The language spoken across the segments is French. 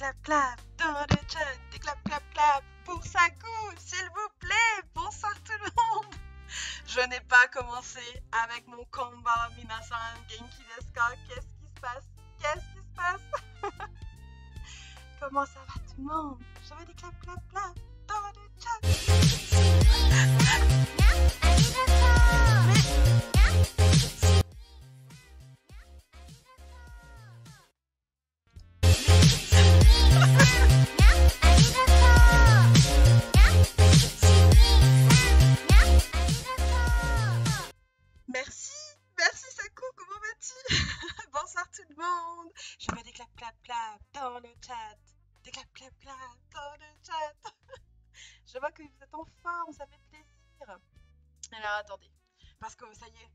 clap clap dans le chat, des clap clap clap pour Sakou, s'il vous plaît, bonsoir tout le monde. Je n'ai pas commencé avec mon combat minasan, Genki desu ka? Qu'est-ce qui se passe? Qu'est-ce qui se passe? Comment ça va tout le monde? Je veux des clap clap clap dans le chat. Merci Sakou, comment vas-tu? Bonsoir tout le monde. Je veux des clap clap clap dans le chat. Des clap clap clap dans le chat. Je vois que vous êtes en forme, ça fait plaisir. Alors attendez, parce que ça y est,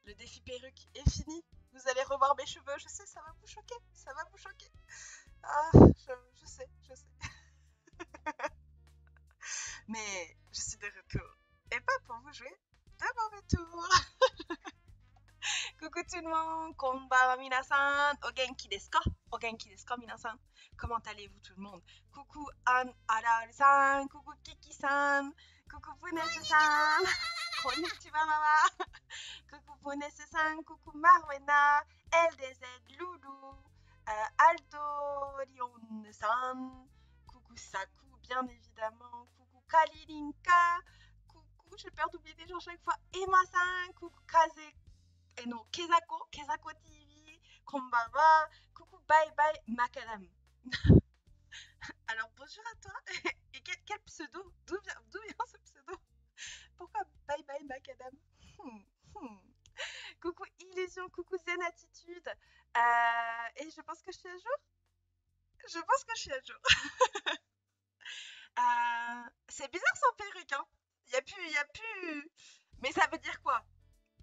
le défi perruque est fini. Vous allez revoir mes cheveux, je sais, ça va vous choquer, ça va vous choquer. Ah, je sais. Mais je suis de retour. Et pas pour vous jouer, de mon retour. Coucou tout le monde, konbanwa minasan, o genki desu ka? O genki desu ka minasan? Comment allez-vous tout le monde? Coucou Anne Aral-san, coucou Kiki-san, coucou Punesse-san, konnichiwa mama, coucou Punesse-san, coucou Marwena, LDZ Loulou, Aldo Lyon-san, coucou Sakou bien évidemment, coucou Kalilinka, coucou, j'ai peur d'oublier des gens chaque fois, Emma-san, coucou Kaze. Et non, Kezako TV, konbanwa, coucou bye bye Macadam. Alors bonjour à toi, et quel pseudo? D'où vient ce pseudo? Pourquoi bye bye Macadam? Coucou Illusion, coucou Zen Attitude, et je pense que je suis à jour? Je pense que je suis à jour. C'est bizarre sans perruque, hein? Y a plus... Mais ça veut dire quoi?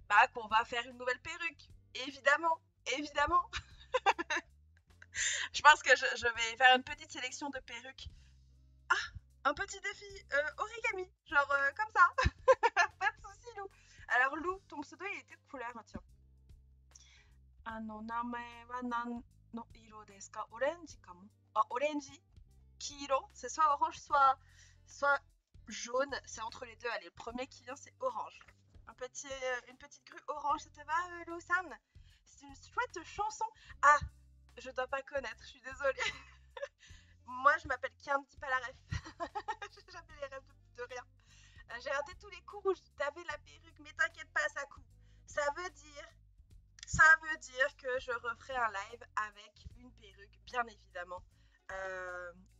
Bah qu'on va faire une nouvelle perruque, évidemment. Je pense que je vais faire une petite sélection de perruques. Ah, un petit défi origami, genre comme ça. Pas de soucis Lou. Alors Lou, ton pseudo il était de couleur, tiens. Namae wa nan no iro desu ka? Orange kamo. Ah, orange, kiro, c'est soit orange, soit jaune, c'est entre les deux. Allez, le premier qui vient c'est orange. Une petite grue orange, ça te va, Lausanne? C'est une chouette chanson. Ah, je dois pas connaître, je suis désolée. Moi, je m'appelle Kian, dis pas la ref. J'ai jamais les rêves de rien. J'ai raté tous les cours où t'avais la perruque, mais t'inquiète pas, Sakou. Ça veut dire que je referai un live avec une perruque, bien évidemment.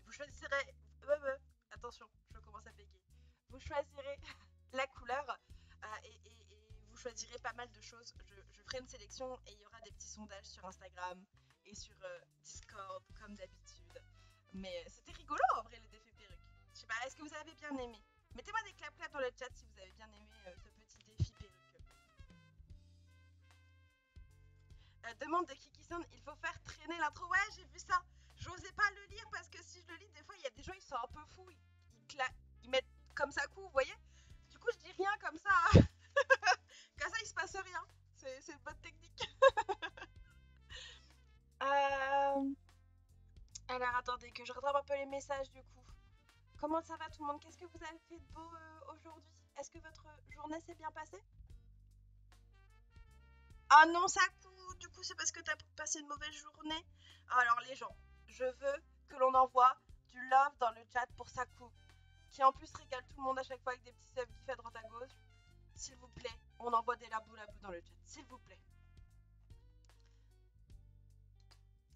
Vous choisirez... attention, je commence à bégayer. Vous choisirez la couleur. Et vous choisirez pas mal de choses. Je ferai une sélection et il y aura des petits sondages sur Instagram et sur Discord comme d'habitude. Mais c'était rigolo en vrai le défi perruque. Je sais pas, est-ce que vous avez bien aimé? Mettez-moi des clap clap dans le chat si vous avez bien aimé ce petit défi perruque. Demande de Kiki-san, il faut faire traîner l'intro. Ouais, j'ai vu ça. J'osais pas le lire parce que si je le lis, des fois il y a des gens ils sont un peu fous. Ils mettent comme ça coup, vous voyez? Du coup, je dis rien comme ça. Comme ça, il se passe rien. C'est une bonne technique. Alors, attendez, que je rattrape un peu les messages du coup. Comment ça va tout le monde? Qu'est-ce que vous avez fait de beau aujourd'hui? Est-ce que votre journée s'est bien passée? Ah non, Sakou, du coup, c'est parce que t'as passé une mauvaise journée. Alors, les gens, je veux que l'on envoie du love dans le chat pour Sakou, qui en plus régale tout le monde à chaque fois avec des petits subs qui fait à droite à gauche. S'il vous plaît, on envoie des labou dans le chat, s'il vous plaît.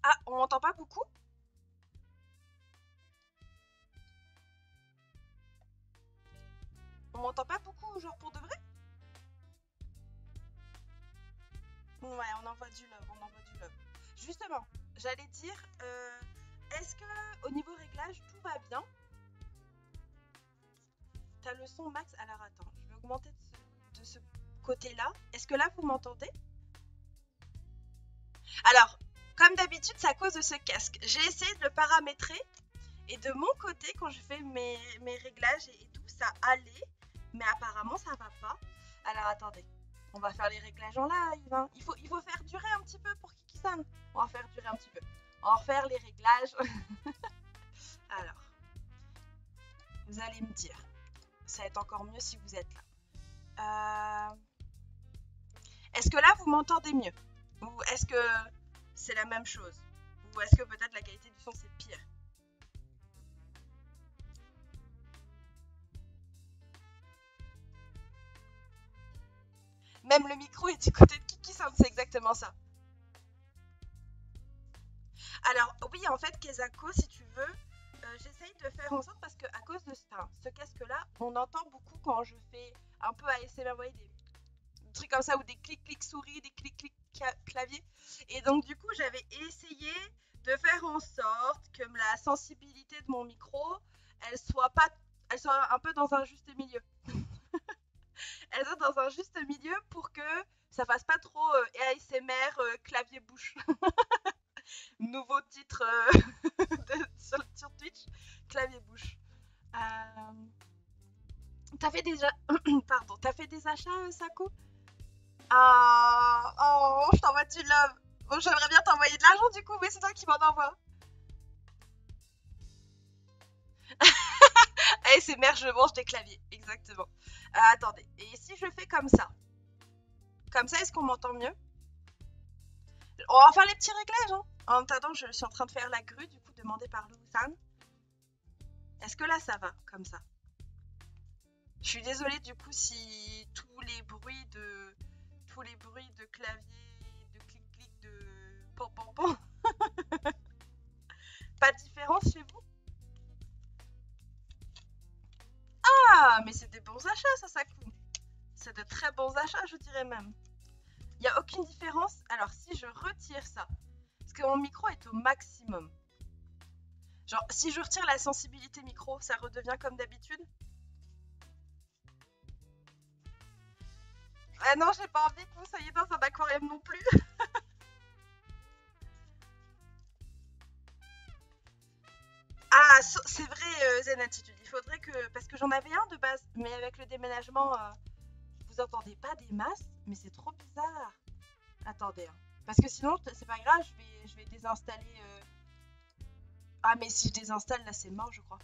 Ah, on m'entend pas beaucoup? On m'entend pas beaucoup, genre pour de vrai? Ouais, on envoie du love, Justement, j'allais dire, est-ce que au niveau réglage, tout va bien? T'as le son max? Alors attends, je vais augmenter de ce côté-là. Est-ce que là, vous m'entendez? Alors, comme d'habitude, c'est à cause de ce casque. J'ai essayé de le paramétrer et de mon côté, quand je fais mes réglages et tout, ça allait. Mais apparemment, ça va pas. Alors, attendez. On va faire les réglages en live. Hein. Il faut faire durer un petit peu pour Kiki-san. On va faire durer un petit peu. On va refaire les réglages. Alors, vous allez me dire, ça va être encore mieux si vous êtes là. Est-ce que là, vous m'entendez mieux? Ou est-ce que c'est la même chose? Ou est-ce que peut-être la qualité du son, c'est pire? Même le micro est du côté de Kiki-san, c'est exactement ça. Alors, oui, en fait, Kezako, si tu veux, j'essaye de faire en sorte parce qu'à cause de ce casque-là, on entend beaucoup quand je fais un peu ASMR, vous voyez, des trucs comme ça, ou des clics-clics souris, des clics-clics clavier. Et donc, du coup, j'avais essayé de faire en sorte que la sensibilité de mon micro, elle soit un peu dans un juste milieu. Elle soit dans un juste milieu pour que ça fasse pas trop ASMR clavier-bouche. Nouveau titre sur Twitch, clavier-bouche. T'as fait déjà... Pardon, t'as fait des achats, Sako? Ah, oh, je t'envoie du love. Bon, j'aimerais bien t'envoyer de l'argent du coup, mais c'est toi qui m'en envoie. ASMR, je mange des claviers, exactement. Attendez, et si je fais comme ça, est-ce qu'on m'entend mieux? On va faire les petits réglages, hein. En attendant, je suis en train de faire la grue, du coup, demandée par Lousan. Est-ce que là, ça va, comme ça? Je suis désolée, du coup, si tous les bruits de clavier, de clic-clic, de pan-pan-pan. Pas de différence chez vous? Ah, mais c'est des bons achats, ça coûte. C'est de très bons achats, je dirais même. Il n'y a aucune différence. Alors, si je retire ça, parce que mon micro est au maximum. Genre, si je retire la sensibilité micro, ça redevient comme d'habitude? Ah non, j'ai pas envie que vous soyez dans un aquarium non plus. Ah, c'est vrai, Zen Attitude. Il faudrait que... Parce que j'en avais un de base, mais avec le déménagement, vous entendez pas des masses, mais c'est trop bizarre. Attendez, hein. Parce que sinon, c'est pas grave, je vais désinstaller... Ah, mais si je désinstalle, là, c'est mort, je crois.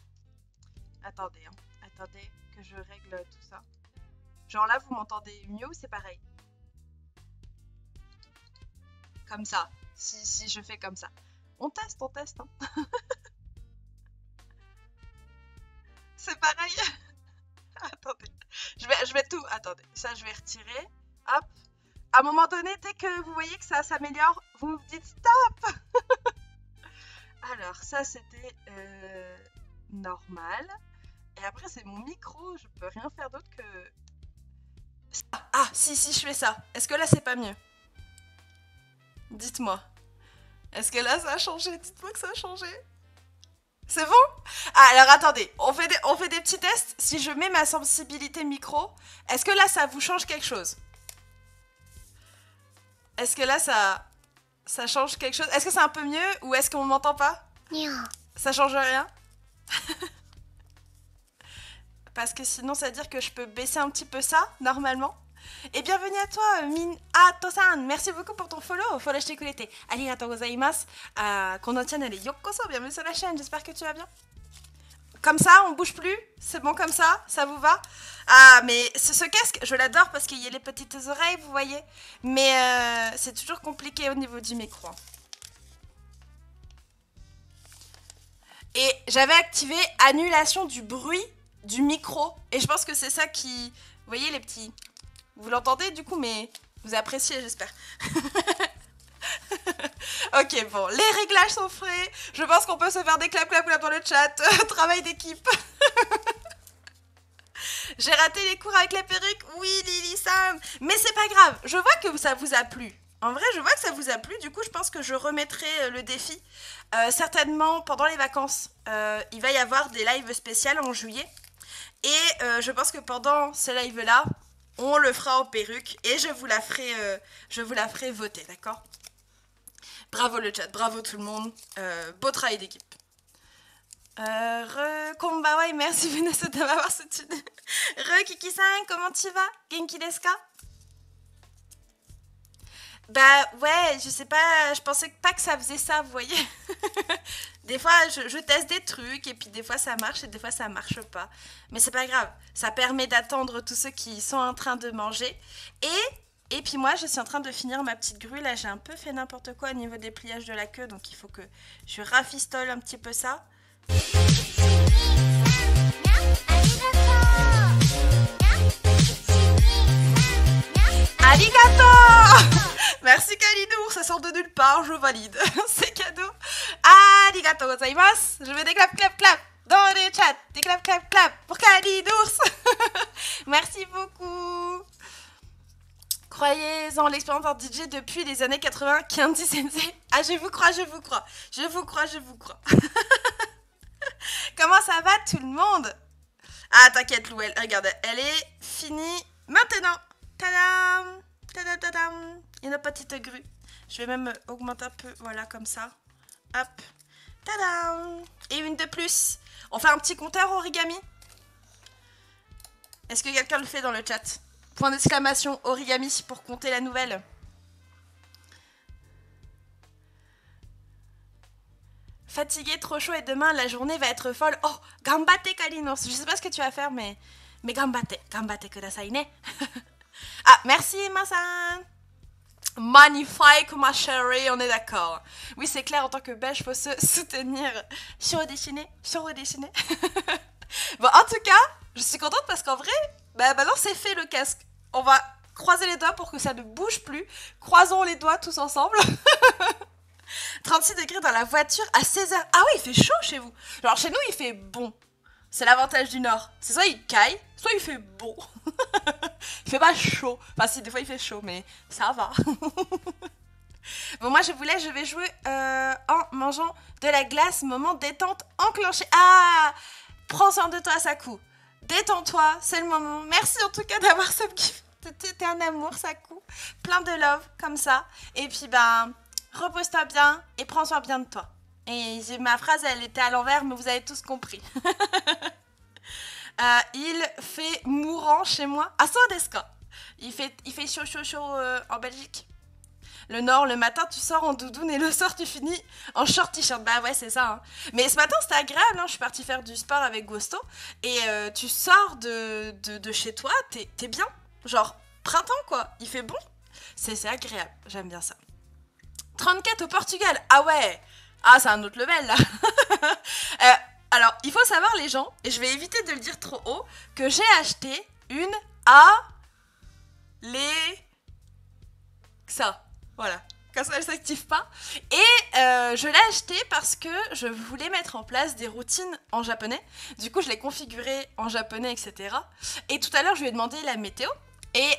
Attendez, hein. Attendez que je règle tout ça. Genre là, vous m'entendez mieux ou c'est pareil? Comme ça. Si je fais comme ça. On teste, hein. C'est pareil. Attendez. Je vais tout... Attendez. Ça, je vais retirer. Hop. À un moment donné, dès que vous voyez que ça s'améliore, vous me dites stop. Alors, ça, c'était normal. Et après, c'est mon micro. Je peux rien faire d'autre que... Ah, si, je fais ça. Est-ce que là, c'est pas mieux? Dites-moi. Est-ce que là, ça a changé? Dites-moi que ça a changé. C'est bon? Ah, alors attendez. On fait des petits tests. Si je mets ma sensibilité micro, est-ce que là, ça vous change quelque chose? Est-ce que là, ça change quelque chose? Est-ce que c'est un peu mieux ou est-ce qu'on m'entend pas? Ça change rien? Parce que sinon, ça veut dire que je peux baisser un petit peu ça, normalement. Et bienvenue à toi, Minato-san. Merci beaucoup pour ton follow. Follow shite kurete. Arigatou gozaimasu. Kono channel yokoso. Bienvenue sur la chaîne. J'espère que tu vas bien. Comme ça, on bouge plus. C'est bon comme ça vous va? Ah, mais ce casque, je l'adore parce qu'il y a les petites oreilles, vous voyez. Mais c'est toujours compliqué au niveau du micro. Et j'avais activé annulation du bruit du micro. Et je pense que c'est ça qui... Vous voyez les petits... Vous l'entendez du coup, mais vous appréciez, j'espère. Ok, bon, les réglages sont frais. Je pense qu'on peut se faire des clap dans le chat. Travail d'équipe. J'ai raté les cours avec la perruque. Oui, Lily-san. Mais c'est pas grave. Je vois que ça vous a plu. En vrai, je vois que ça vous a plu. Du coup, je pense que je remettrai le défi. Certainement, pendant les vacances, il va y avoir des lives spéciaux en juillet. Et je pense que pendant ces lives-là, on le fera en perruque. Et je vous la ferai voter, d'accord? Bravo le chat, bravo tout le monde. Beau travail d'équipe. Konbawa et merci Vanessa de m'avoir soutenu. Kiki-san, comment tu vas? Genki desu ka? Bah ouais, je sais pas, je pensais pas que ça faisait ça, vous voyez. Des fois, je teste des trucs et puis des fois ça marche et des fois ça marche pas. Mais c'est pas grave, ça permet d'attendre tous ceux qui sont en train de manger. Et puis moi, je suis en train de finir ma petite grue. Là, j'ai un peu fait n'importe quoi au niveau des pliages de la queue, donc il faut que je rafistole un petit peu ça. Arigato! Merci Kalinour, ça sort de nulle part, je valide. C'est cadeau. Arigato gozaimasu. Je veux des clap clap clap dans les chats. Des clap clap clap pour Kalinour. Merci beaucoup. Croyez en l'expérience en DJ depuis les années 80, Candy Sensei. Ah, je vous crois, je vous crois. Je vous crois, je vous crois. Comment ça va tout le monde? Ah, t'inquiète, Lou, regarde, elle est finie maintenant. Tadam! Tadam, tadam! Une petite grue. Je vais même augmenter un peu, voilà, comme ça. Hop. Tadam! Et une de plus. On fait un petit compteur origami? Est-ce que quelqu'un le fait dans le chat? Point d'exclamation origami pour compter la nouvelle. Fatigué, trop chaud et demain la journée va être folle. Oh, gambate Kalinos. Je sais pas ce que tu vas faire, mais gambate, gambate kudasai ne. Ah, merci Massan. Magnifique ma chérie, on est d'accord. Oui, c'est clair, en tant que belge, faut se soutenir. Sur-dessiné. Bon, en tout cas, je suis contente parce qu'en vrai, bah maintenant c'est fait le casque. On va croiser les doigts pour que ça ne bouge plus. Croisons les doigts tous ensemble. 36 degrés dans la voiture à 16h. Ah oui, il fait chaud chez vous. Genre chez nous, il fait bon. C'est l'avantage du Nord. C'est soit il caille, soit il fait bon. Il fait pas chaud. Enfin si, des fois il fait chaud, mais ça va. Bon, moi je vais jouer en mangeant de la glace. Moment détente enclenché. Ah, prends soin de toi, Sakou. Détends-toi, c'est le moment. Merci en tout cas d'avoir ce gift. T'es un amour, Sakou. Plein de love, comme ça. Et puis, ben, repose-toi bien et prends soin bien de toi. Et ma phrase, elle était à l'envers, mais vous avez tous compris. Il fait mourant chez moi. Ah, ça, Deska. Il fait chaud en Belgique. Le Nord, le matin, tu sors en doudoune et le soir, tu finis en short t-shirt. Bah ouais, c'est ça. Hein. Mais ce matin, c'était agréable. Hein. Je suis partie faire du sport avec Gusto. Et tu sors de chez toi, t'es bien. Genre, printemps, quoi. Il fait bon. C'est agréable. J'aime bien ça. 34 au Portugal. Ah ouais. Ah, c'est un autre level, là. Alors, il faut savoir, les gens, et je vais éviter de le dire trop haut, que j'ai acheté une Alexa. Voilà, comme ça elle s'active pas. Et je l'ai acheté parce que je voulais mettre en place des routines en japonais. Du coup, je l'ai configuré en japonais, etc. Et tout à l'heure, je lui ai demandé la météo. Et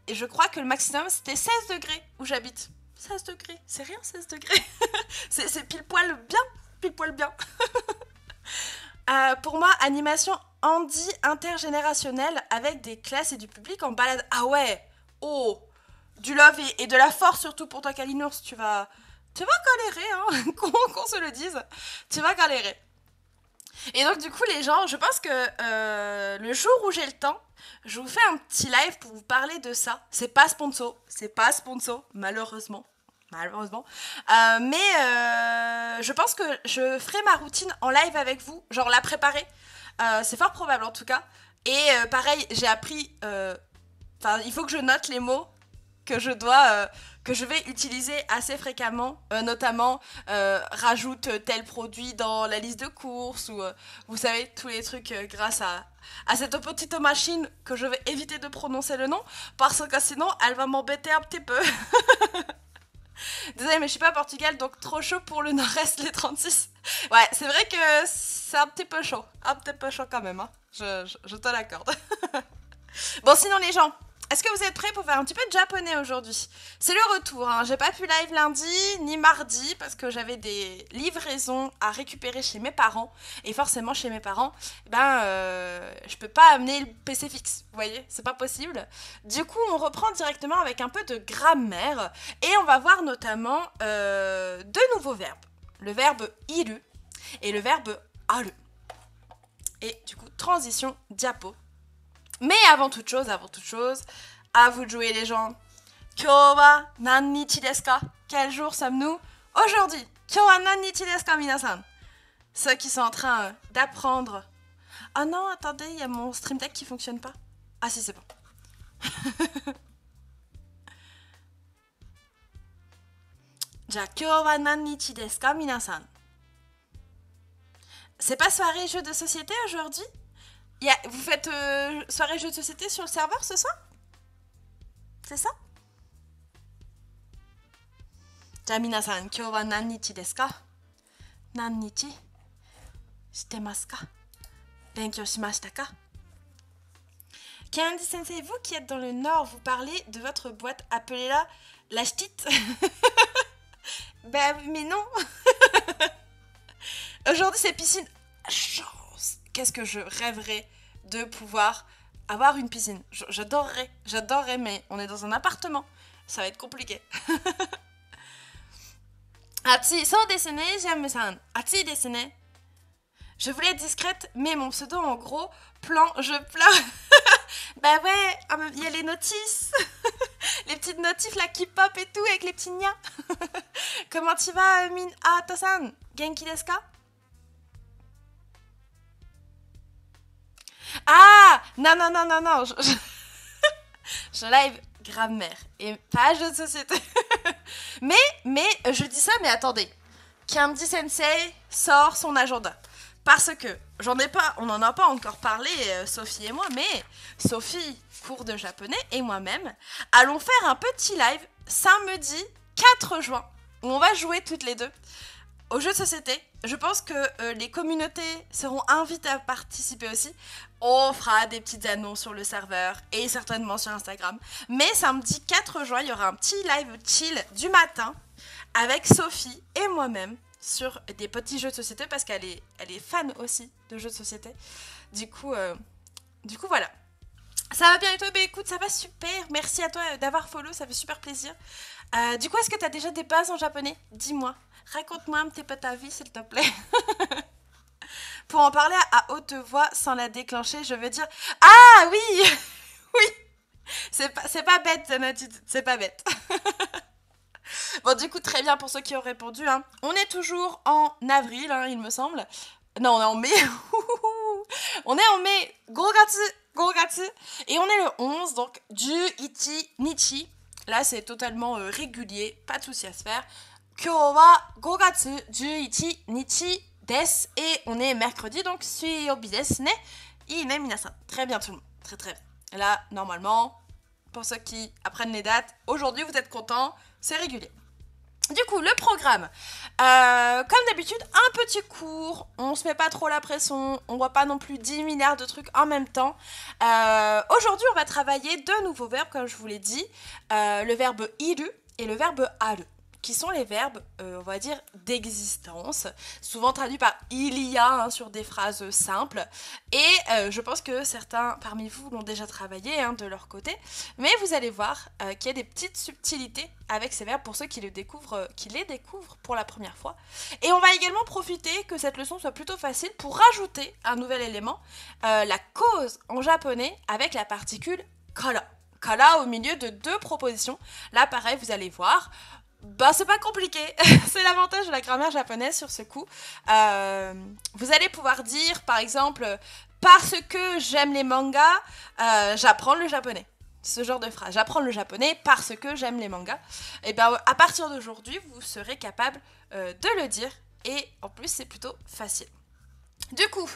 je crois que le maximum, c'était 16 degrés où j'habite. 16 degrés, c'est rien 16 degrés. c'est pile poil bien, pile poil bien. Pour moi, animation handi intergénérationnelle avec des classes et du public en balade. Ah ouais, oh, du love et de la force surtout pour toi, Kalinours. Tu vas galérer, hein, qu'on se le dise. Tu vas galérer. Et donc du coup, les gens, je pense que le jour où j'ai le temps, je vous fais un petit live pour vous parler de ça. C'est pas sponsor, malheureusement. Mais je pense que je ferai ma routine en live avec vous, genre la préparer. C'est fort probable en tout cas. Et pareil, j'ai appris. Enfin, il faut que je note les mots que je vais utiliser assez fréquemment, notamment rajoute tel produit dans la liste de courses ou vous savez tous les trucs grâce à cette petite machine que je vais éviter de prononcer le nom parce que sinon elle va m'embêter un petit peu. Désolée, mais je suis pas à Portugal, donc trop chaud pour le nord-est, les 36. Ouais, c'est vrai que c'est un petit peu chaud quand même, hein. Je te l'accorde. Bon, sinon les gens, est-ce que vous êtes prêts pour faire un petit peu de japonais aujourd'hui? C'est le retour, hein. J'ai pas pu live lundi ni mardi parce que j'avais des livraisons à récupérer chez mes parents. Et forcément, chez mes parents, je peux pas amener le PC fixe, vous voyez, c'est pas possible. Du coup, on reprend directement avec un peu de grammaire et on va voir notamment deux nouveaux verbes. Le verbe iru et le verbe aru. Et du coup, transition diapo. Mais avant toute chose, à vous de jouer les gens. Kyou wa nannichi desu ka? Quel jour sommes-nous aujourd'hui? Kyou wa nannichi desu ka, minasan? Ceux qui sont en train d'apprendre. Ah non, attendez, il y a mon Stream Deck qui fonctionne pas. Ah si, c'est bon. Ja, kyou wa nannichi desu ka, minasan? C'est pas soirée jeu de société aujourd'hui? Vous faites soirée jeu de société sur le serveur ce soir? C'est ça? Ja, minasan, kyou wa nannichi desu ka? Nannichi shitemasu ka? Benkyou shimashita ka? Candy Sensei, vous qui êtes dans le Nord, vous parlez de votre boîte, appelez-la la ch'tite. Ben, mais non. Aujourd'hui, c'est piscine. Chance. Qu'est-ce que je rêverais de pouvoir avoir une piscine. J'adorerais, mais on est dans un appartement. Ça va être compliqué. Atsui, so desu ne, Jamu-san. Atsui desu ne. Je voulais être discrète, mais mon pseudo, en gros, plan, je pleure. Bah ouais, il y a les notices. Les petites notifs là qui pop et tout avec les petits nias. Comment tu vas, Minato-san? Genki desu ka? Ah! Non. Je live grammaire et pas jeu de société. mais je dis ça, mais attendez. Candy Sensei sort son agenda. Parce que, on n'en a pas encore parlé, Sophie et moi, mais Sophie, cours de japonais, et moi-même, allons faire un petit live samedi 4 juin, où on va jouer toutes les deux au jeu de société. Je pense que les communautés seront invitées à participer aussi. On fera des petites annonces sur le serveur et certainement sur Instagram. Mais samedi 4 juin, il y aura un petit live chill du matin avec Sophie et moi-même sur des petits jeux de société parce qu'elle est fan aussi de jeux de société. Du coup, voilà. Ça va bien et toi? Bah écoute, ça va super. Merci à toi d'avoir follow, ça fait super plaisir. Du coup, est-ce que tu as déjà des bases en japonais? Dis-moi. Raconte-moi un petit peu ta vie, s'il te plaît. Pour en parler à haute voix sans la déclencher, je veux dire... Ah oui. Oui. C'est pas bête, Zanatide. C'est pas bête. Bon, du coup, très bien pour ceux qui ont répondu. Hein. On est toujours en avril, hein, il me semble. Non, on est en mai. On est en mai. Gogatsu. Et on est le 11, donc du ichi nichi. Là, c'est totalement régulier. Pas de souci à se faire. Kyou wa gogatsu juichi nichi desu. Et on est mercredi, donc suiyobi desu ne. Ine minasan. Très bien tout le monde. Très bien. Et là, normalement, pour ceux qui apprennent les dates, aujourd'hui vous êtes contents, c'est régulier. Du coup, le programme. Comme d'habitude, un petit cours. On se met pas trop la pression. On voit pas non plus 10 milliards de trucs en même temps. Aujourd'hui, on va travailler deux nouveaux verbes, comme je vous l'ai dit. Le verbe iru et le verbe aru, qui sont les verbes, on va dire, d'existence, souvent traduits par il y a hein, sur des phrases simples. Et je pense que certains parmi vous l'ont déjà travaillé hein, de leur côté, mais vous allez voir qu'il y a des petites subtilités avec ces verbes pour ceux qui les découvrent pour la première fois. Et on va également profiter que cette leçon soit plutôt facile pour rajouter un nouvel élément, la cause en japonais avec la particule kara. Kara au milieu de deux propositions. Là, pareil, vous allez voir. Bah, c'est pas compliqué. C'est l'avantage de la grammaire japonaise sur ce coup. Vous allez pouvoir dire, par exemple, parce que j'aime les mangas, j'apprends le japonais. Ce genre de phrase. J'apprends le japonais parce que j'aime les mangas. Et bien, à partir d'aujourd'hui, vous serez capable de le dire. Et en plus, c'est plutôt facile. Du coup,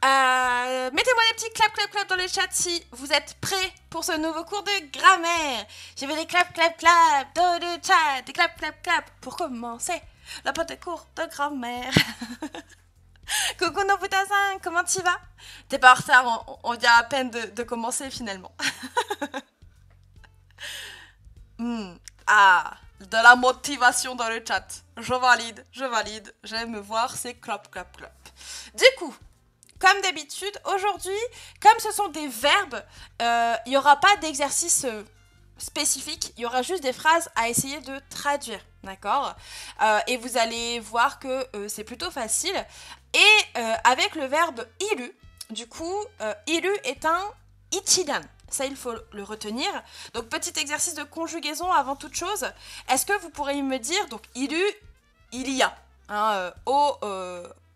mettez-moi des petits clap dans le chat si vous êtes prêts pour ce nouveau cours de grammaire. Je veux des clap dans le chat, des clap pour commencer le petit cours de grammaire. Coucou Nobuta-san, comment tu vas? T'es pas en retard, on vient à peine de commencer finalement. Ah, de la motivation dans le chat. Je valide. J'aime voir ces clap. Du coup, comme d'habitude, aujourd'hui, comme ce sont des verbes, il n'y aura pas d'exercice spécifique, il y aura juste des phrases à essayer de traduire, d'accord? Et vous allez voir que c'est plutôt facile. Et avec le verbe iru, du coup, iru est un ichidan. ça il faut le retenir. Donc petit exercice de conjugaison avant toute chose. Est-ce que vous pourriez me dire, donc iru, il y a, hein,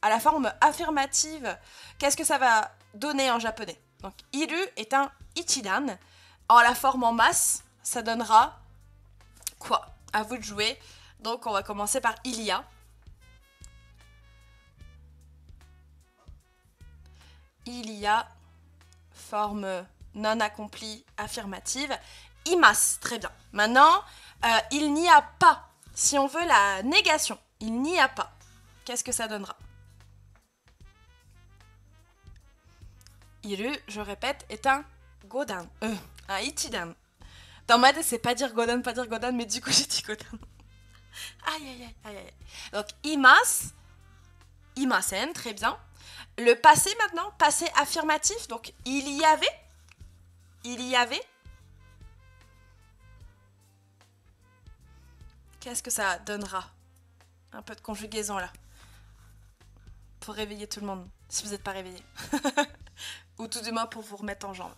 à la forme affirmative, qu'est-ce que ça va donner en japonais? Donc iru est un ichidan. En la forme en masse, ça donnera quoi? À vous de jouer. Donc on va commencer par il y a. Il y a, forme non accomplie affirmative. Imasu, très bien. Maintenant, il n'y a pas. Si on veut la négation, il n'y a pas. Qu'est-ce que ça donnera? Iru, je répète, est un godan. Un ichidan. Dans ma tête, c'est pas dire godan, mais du coup, j'ai dit godan. Aïe, aïe, aïe, aïe. Donc, imasu, imasen, très bien. Le passé maintenant, passé affirmatif, donc il y avait. Il y avait. Qu'est-ce que ça donnera? Un peu de conjugaison là. Pour réveiller tout le monde, si vous n'êtes pas réveillé. Ou tout du moins pour vous remettre en jambe.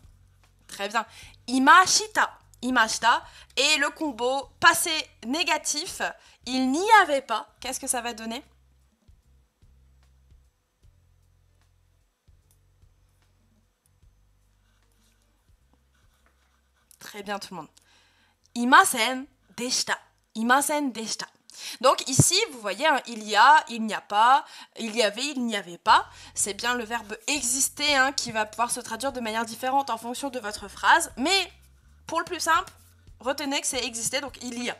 Très bien. Imashita. Imashita. Et le combo passé négatif, il n'y avait pas. Qu'est-ce que ça va donner? Très bien tout le monde. Imasen deshita. Imasen deshita. Donc ici, vous voyez, hein, il y a, il n'y a pas, il y avait, il n'y avait pas. C'est bien le verbe exister hein, qui va pouvoir se traduire de manière différente en fonction de votre phrase. Mais pour le plus simple, retenez que c'est exister, donc il y a.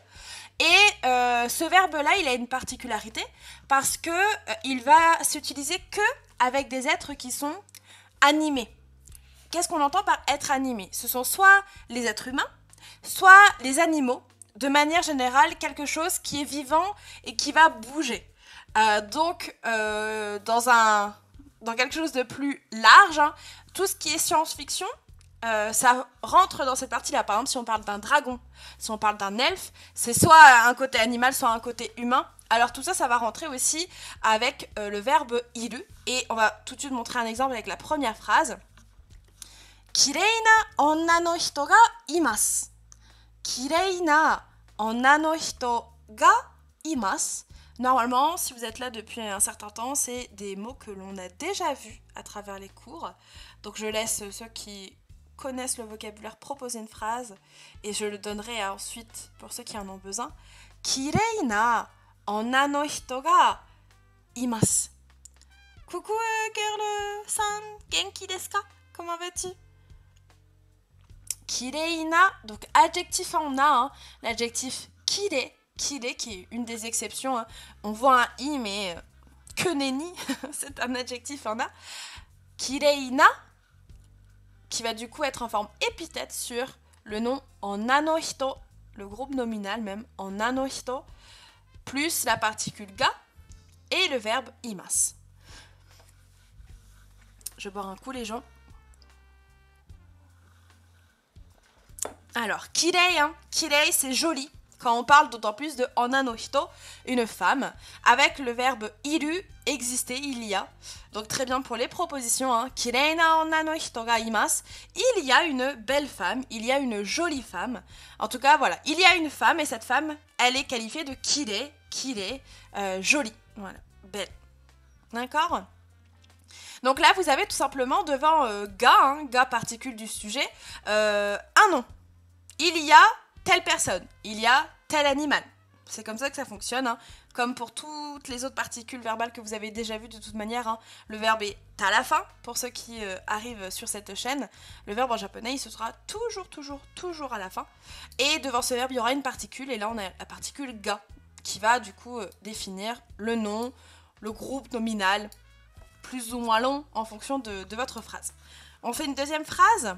Et ce verbe-là, il a une particularité parce que il va s'utiliser que avec des êtres qui sont animés. Qu'est-ce qu'on entend par être animé? Ce sont soit les êtres humains, soit les animaux. De manière générale, quelque chose qui est vivant et qui va bouger. Donc, dans quelque chose de plus large, hein, tout ce qui est science-fiction, ça rentre dans cette partie-là. Par exemple, si on parle d'un dragon, si on parle d'un elfe, c'est soit un côté animal, soit un côté humain. Alors tout ça, ça va rentrer aussi avec le verbe iru. Et on va tout de suite montrer un exemple avec la première phrase. Kirei na onna no hito ga imasu. Kirei na onna no hito ga imasu. Normalement, si vous êtes là depuis un certain temps, c'est des mots que l'on a déjà vus à travers les cours. Donc je laisse ceux qui connaissent le vocabulaire proposer une phrase et je le donnerai ensuite pour ceux qui en ont besoin. Kirei na onna no hito ga imasu. Coucou girl-san, genki desu ka? Comment vas-tu? Kireina, donc adjectif en na, hein, l'adjectif kire, kire qui est une des exceptions. Hein. On voit un i, mais que nenni, c'est un adjectif en na. Kireina, qui va du coup être en forme épithète sur le nom en anohito, le groupe nominal même, en anohito, plus la particule ga et le verbe imasu. Je vais boire un coup les gens. Alors, kirei, hein. Kirei, c'est joli. Quand on parle d'autant plus de onna no hito, une femme, avec le verbe iru, exister, il y a. Donc très bien pour les propositions, hein. Kirei na onna no hito ga imasu. Il y a une belle femme, il y a une jolie femme. En tout cas, voilà, il y a une femme et cette femme, elle est qualifiée de kirei, jolie. Voilà, belle. D'accord ? Donc là, vous avez tout simplement devant ga, hein, ga particule du sujet, un nom. Il y a telle personne, il y a tel animal. C'est comme ça que ça fonctionne, hein. Comme pour toutes les autres particules verbales que vous avez déjà vues de toute manière. Hein. Le verbe est à la fin, pour ceux qui arrivent sur cette chaîne. Le verbe en japonais, il se sera toujours à la fin. Et devant ce verbe, il y aura une particule, et là on a la particule ga, qui va du coup définir le nom, le groupe nominal, plus ou moins long en fonction de votre phrase. On fait une deuxième phrase.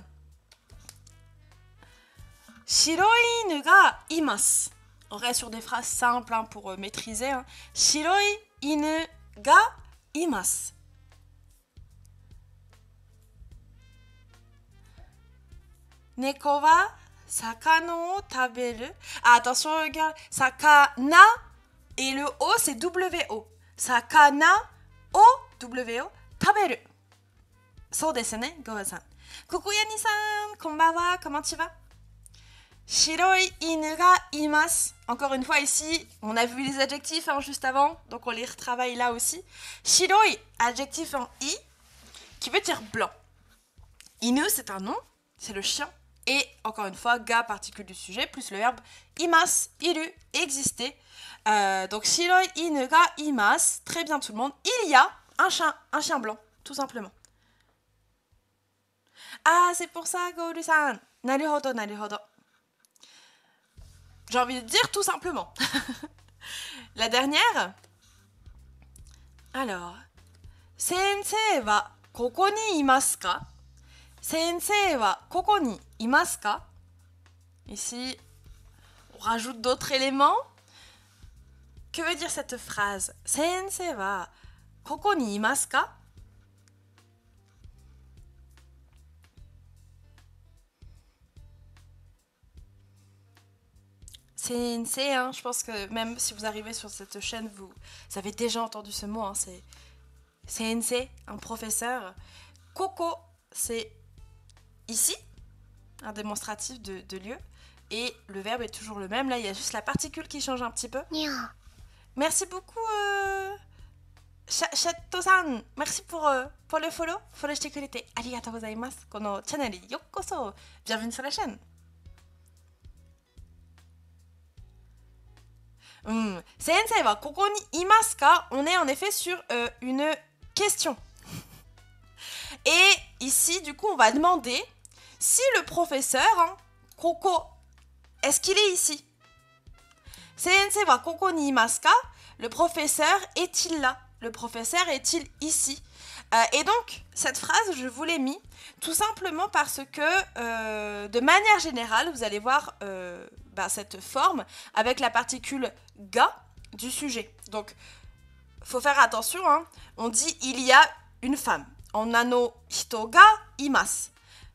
Shiroi inu ga imasu. On reste sur des phrases simples hein, pour maîtriser. Hein. Shiroi inu ga imasu. Neko wa sakana o taberu. Ah, attention, regarde. Sakana et le O c'est W-O. Sakana o W-O taberu. そうですね、Go-san. Coucou Yanni-san, konbanwa, comment tu vas? Shiroi inu ga imasu. Encore une fois ici, on a vu les adjectifs juste avant, donc on les retravaille là aussi. Shiroi, adjectif en i, qui veut dire blanc. Inu, c'est un nom, c'est le chien. Et encore une fois, ga, particule du sujet, plus le verbe imasu, iru, exister. Donc shiroi inu ga imasu, très bien tout le monde. Il y a un chien blanc, tout simplement. Ah, c'est pour ça, Goru-san. Naruhodo, naruhodo. J'ai envie de dire tout simplement. La dernière. Alors, sensei wa koko ni imasu ka? Sensei wa koko ni imasu ka? Ici, on rajoute d'autres éléments. Que veut dire cette phrase? Sensei wa koko ni imasu ka? Sensei, je pense que même si vous arrivez sur cette chaîne, vous avez déjà entendu ce mot, c'est sensei, un professeur. Koko, c'est ici, un démonstratif de lieu, et le verbe est toujours le même. Là, il y a juste la particule qui change un petit peu. Merci beaucoup, Chato-san. Merci pour le follow. Followしてくれてありがとうございます。このチャンネルにようこそ。Bienvenue sur la chaîne. Sensei wa koko ni imasu ka? On est en effet sur une question. Et ici, du coup, on va demander si le professeur, koko, est-ce qu'il est ici? Sensei wa koko ni imasu ka? Le professeur est-il là? Le professeur est-il ici? Et donc, cette phrase, je vous l'ai mis tout simplement parce que, de manière générale, vous allez voir cette forme avec la particule ga du sujet. Donc, faut faire attention, on dit il y a une femme. Onna no hito ga imasu.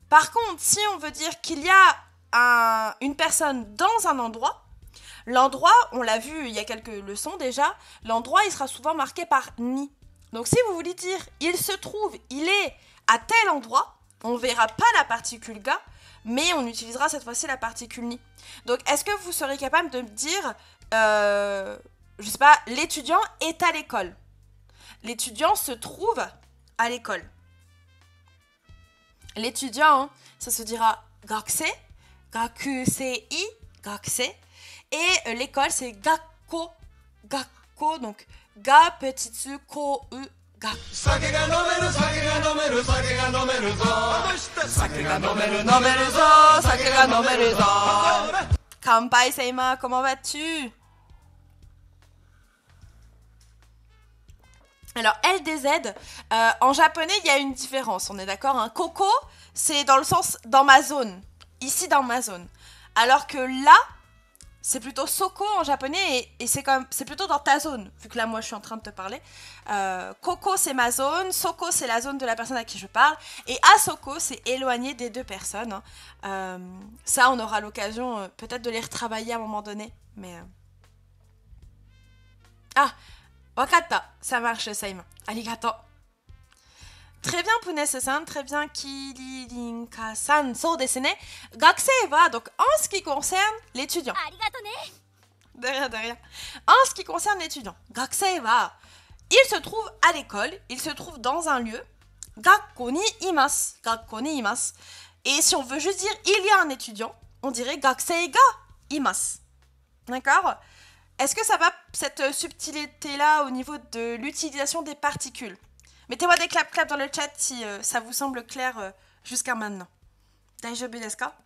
Par contre, si on veut dire qu'il y a une personne dans un endroit, l'endroit, on l'a vu il y a quelques leçons déjà, l'endroit il sera souvent marqué par ni. Donc si vous voulez dire il se trouve, il est à tel endroit, on ne verra pas la particule ga, mais on utilisera cette fois-ci la particule ni. Donc est-ce que vous serez capable de me dire, je sais pas, l'étudiant est à l'école. L'étudiant se trouve à l'école. L'étudiant, ça se dira gakusei, gakusei, gakusei. Et l'école, c'est gakko, gakko, donc ga, petit su, ko, u, ga. Sake ga nomeru, sake ga nomeru, sake ga nomeru zo. Sake ga nomeru, nomeru zo, sake ga nomeru zo. Kanpai Seima, comment vas-tu? Alors, LDZ, en japonais, il y a une différence, on est d'accord, Koko, c'est dans le sens dans ma zone, ici dans ma zone. Alors que là, c'est plutôt Soko en japonais et c'est plutôt dans ta zone, vu que là, moi, je suis en train de te parler. Koko, c'est ma zone, Soko, c'est la zone de la personne à qui je parle, et Asoko, c'est éloigné des deux personnes. Ça, on aura l'occasion peut-être de les retravailler à un moment donné, mais... Ah, wakata, ça marche, Saima. Arigato. Très bien, Punesse-san, très bien, Kiririnka-san. So desu ne. Gakusei wa, donc en ce qui concerne l'étudiant. De rien, de rien. En ce qui concerne l'étudiant, gakusei wa, il se trouve à l'école, il se trouve dans un lieu. Gakko ni imasu, gakko ni imasu. Et si on veut juste dire il y a un étudiant, on dirait gakusei ga imasu. D'accord? Est-ce que ça va, cette subtilité-là, au niveau de l'utilisation des particules? Mettez-moi des clap dans le chat si ça vous semble clair jusqu'à maintenant. Daijoubu desu ka?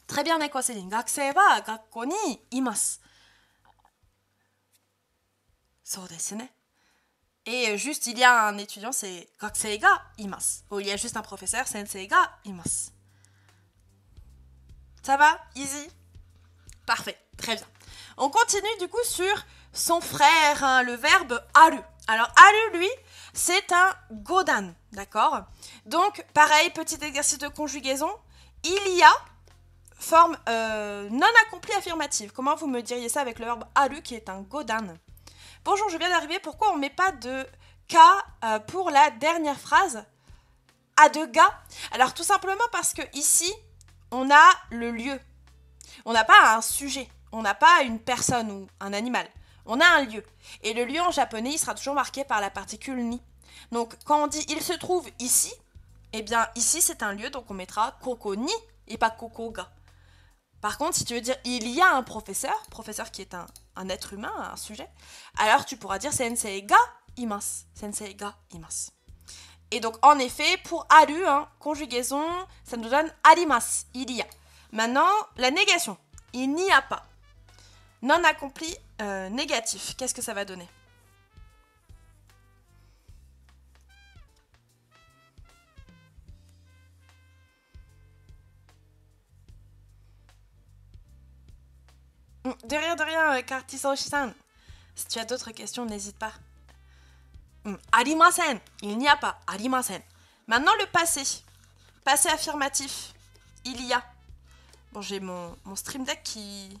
Très bien, Neko Céline. Gakusei wa gakko ni imasu. So desu ne. Et juste, il y a un étudiant, c'est gakusei ga imasu. Ou il y a juste un professeur, sensei ga imasu. Ça va? Easy? Parfait, très bien. On continue du coup sur son frère, le verbe aru. Alors, aru, lui, c'est un godan, d'accord? Donc, pareil, petit exercice de conjugaison. Il y a, forme non accomplie affirmative. Comment vous me diriez ça avec le verbe aru qui est un godan? Bonjour, je viens d'arriver. Pourquoi on ne met pas de ka pour la dernière phrase? a de ga? Alors tout simplement parce que ici, on a le lieu. On n'a pas un sujet, on n'a pas une personne ou un animal. On a un lieu. Et le lieu en japonais, il sera toujours marqué par la particule ni. Donc quand on dit il se trouve ici, eh bien ici c'est un lieu, donc on mettra koko ni et pas koko ga. Par contre, si tu veux dire il y a un professeur qui est un être humain, un sujet, alors tu pourras dire sensei ga imasu. Sensei ga imasu. Et donc en effet, pour aru, conjugaison, ça nous donne arimasu, il y a. Maintenant, la négation, il n'y a pas. Non accompli négatif, qu'est-ce que ça va donner? De rien, Kartiso-san. Si tu as d'autres questions, n'hésite pas. Arimasen, il n'y a pas. Arimasen. Maintenant, le passé. Passé affirmatif. Il y a. Bon, j'ai mon Stream Deck qui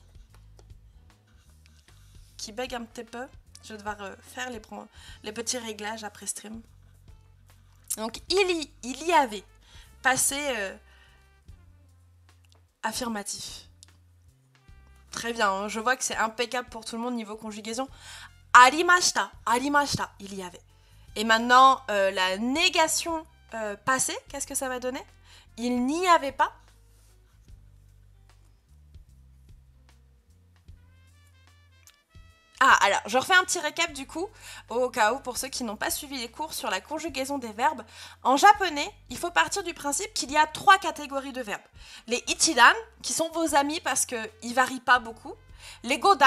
bug un petit peu. Je vais devoir faire les petits réglages après stream. Donc, il y avait. Passé affirmatif. Très bien, hein, je vois que c'est impeccable pour tout le monde niveau conjugaison. Arimashita, arimashita, il y avait. Et maintenant, la négation passée, qu'est-ce que ça va donner? Il n'y avait pas. Ah, alors, je refais un petit récap du coup, au cas où, pour ceux qui n'ont pas suivi les cours sur la conjugaison des verbes. En japonais, il faut partir du principe qu'il y a 3 catégories de verbes. Les ichidan, qui sont vos amis parce qu'ils varient pas beaucoup. Les godan,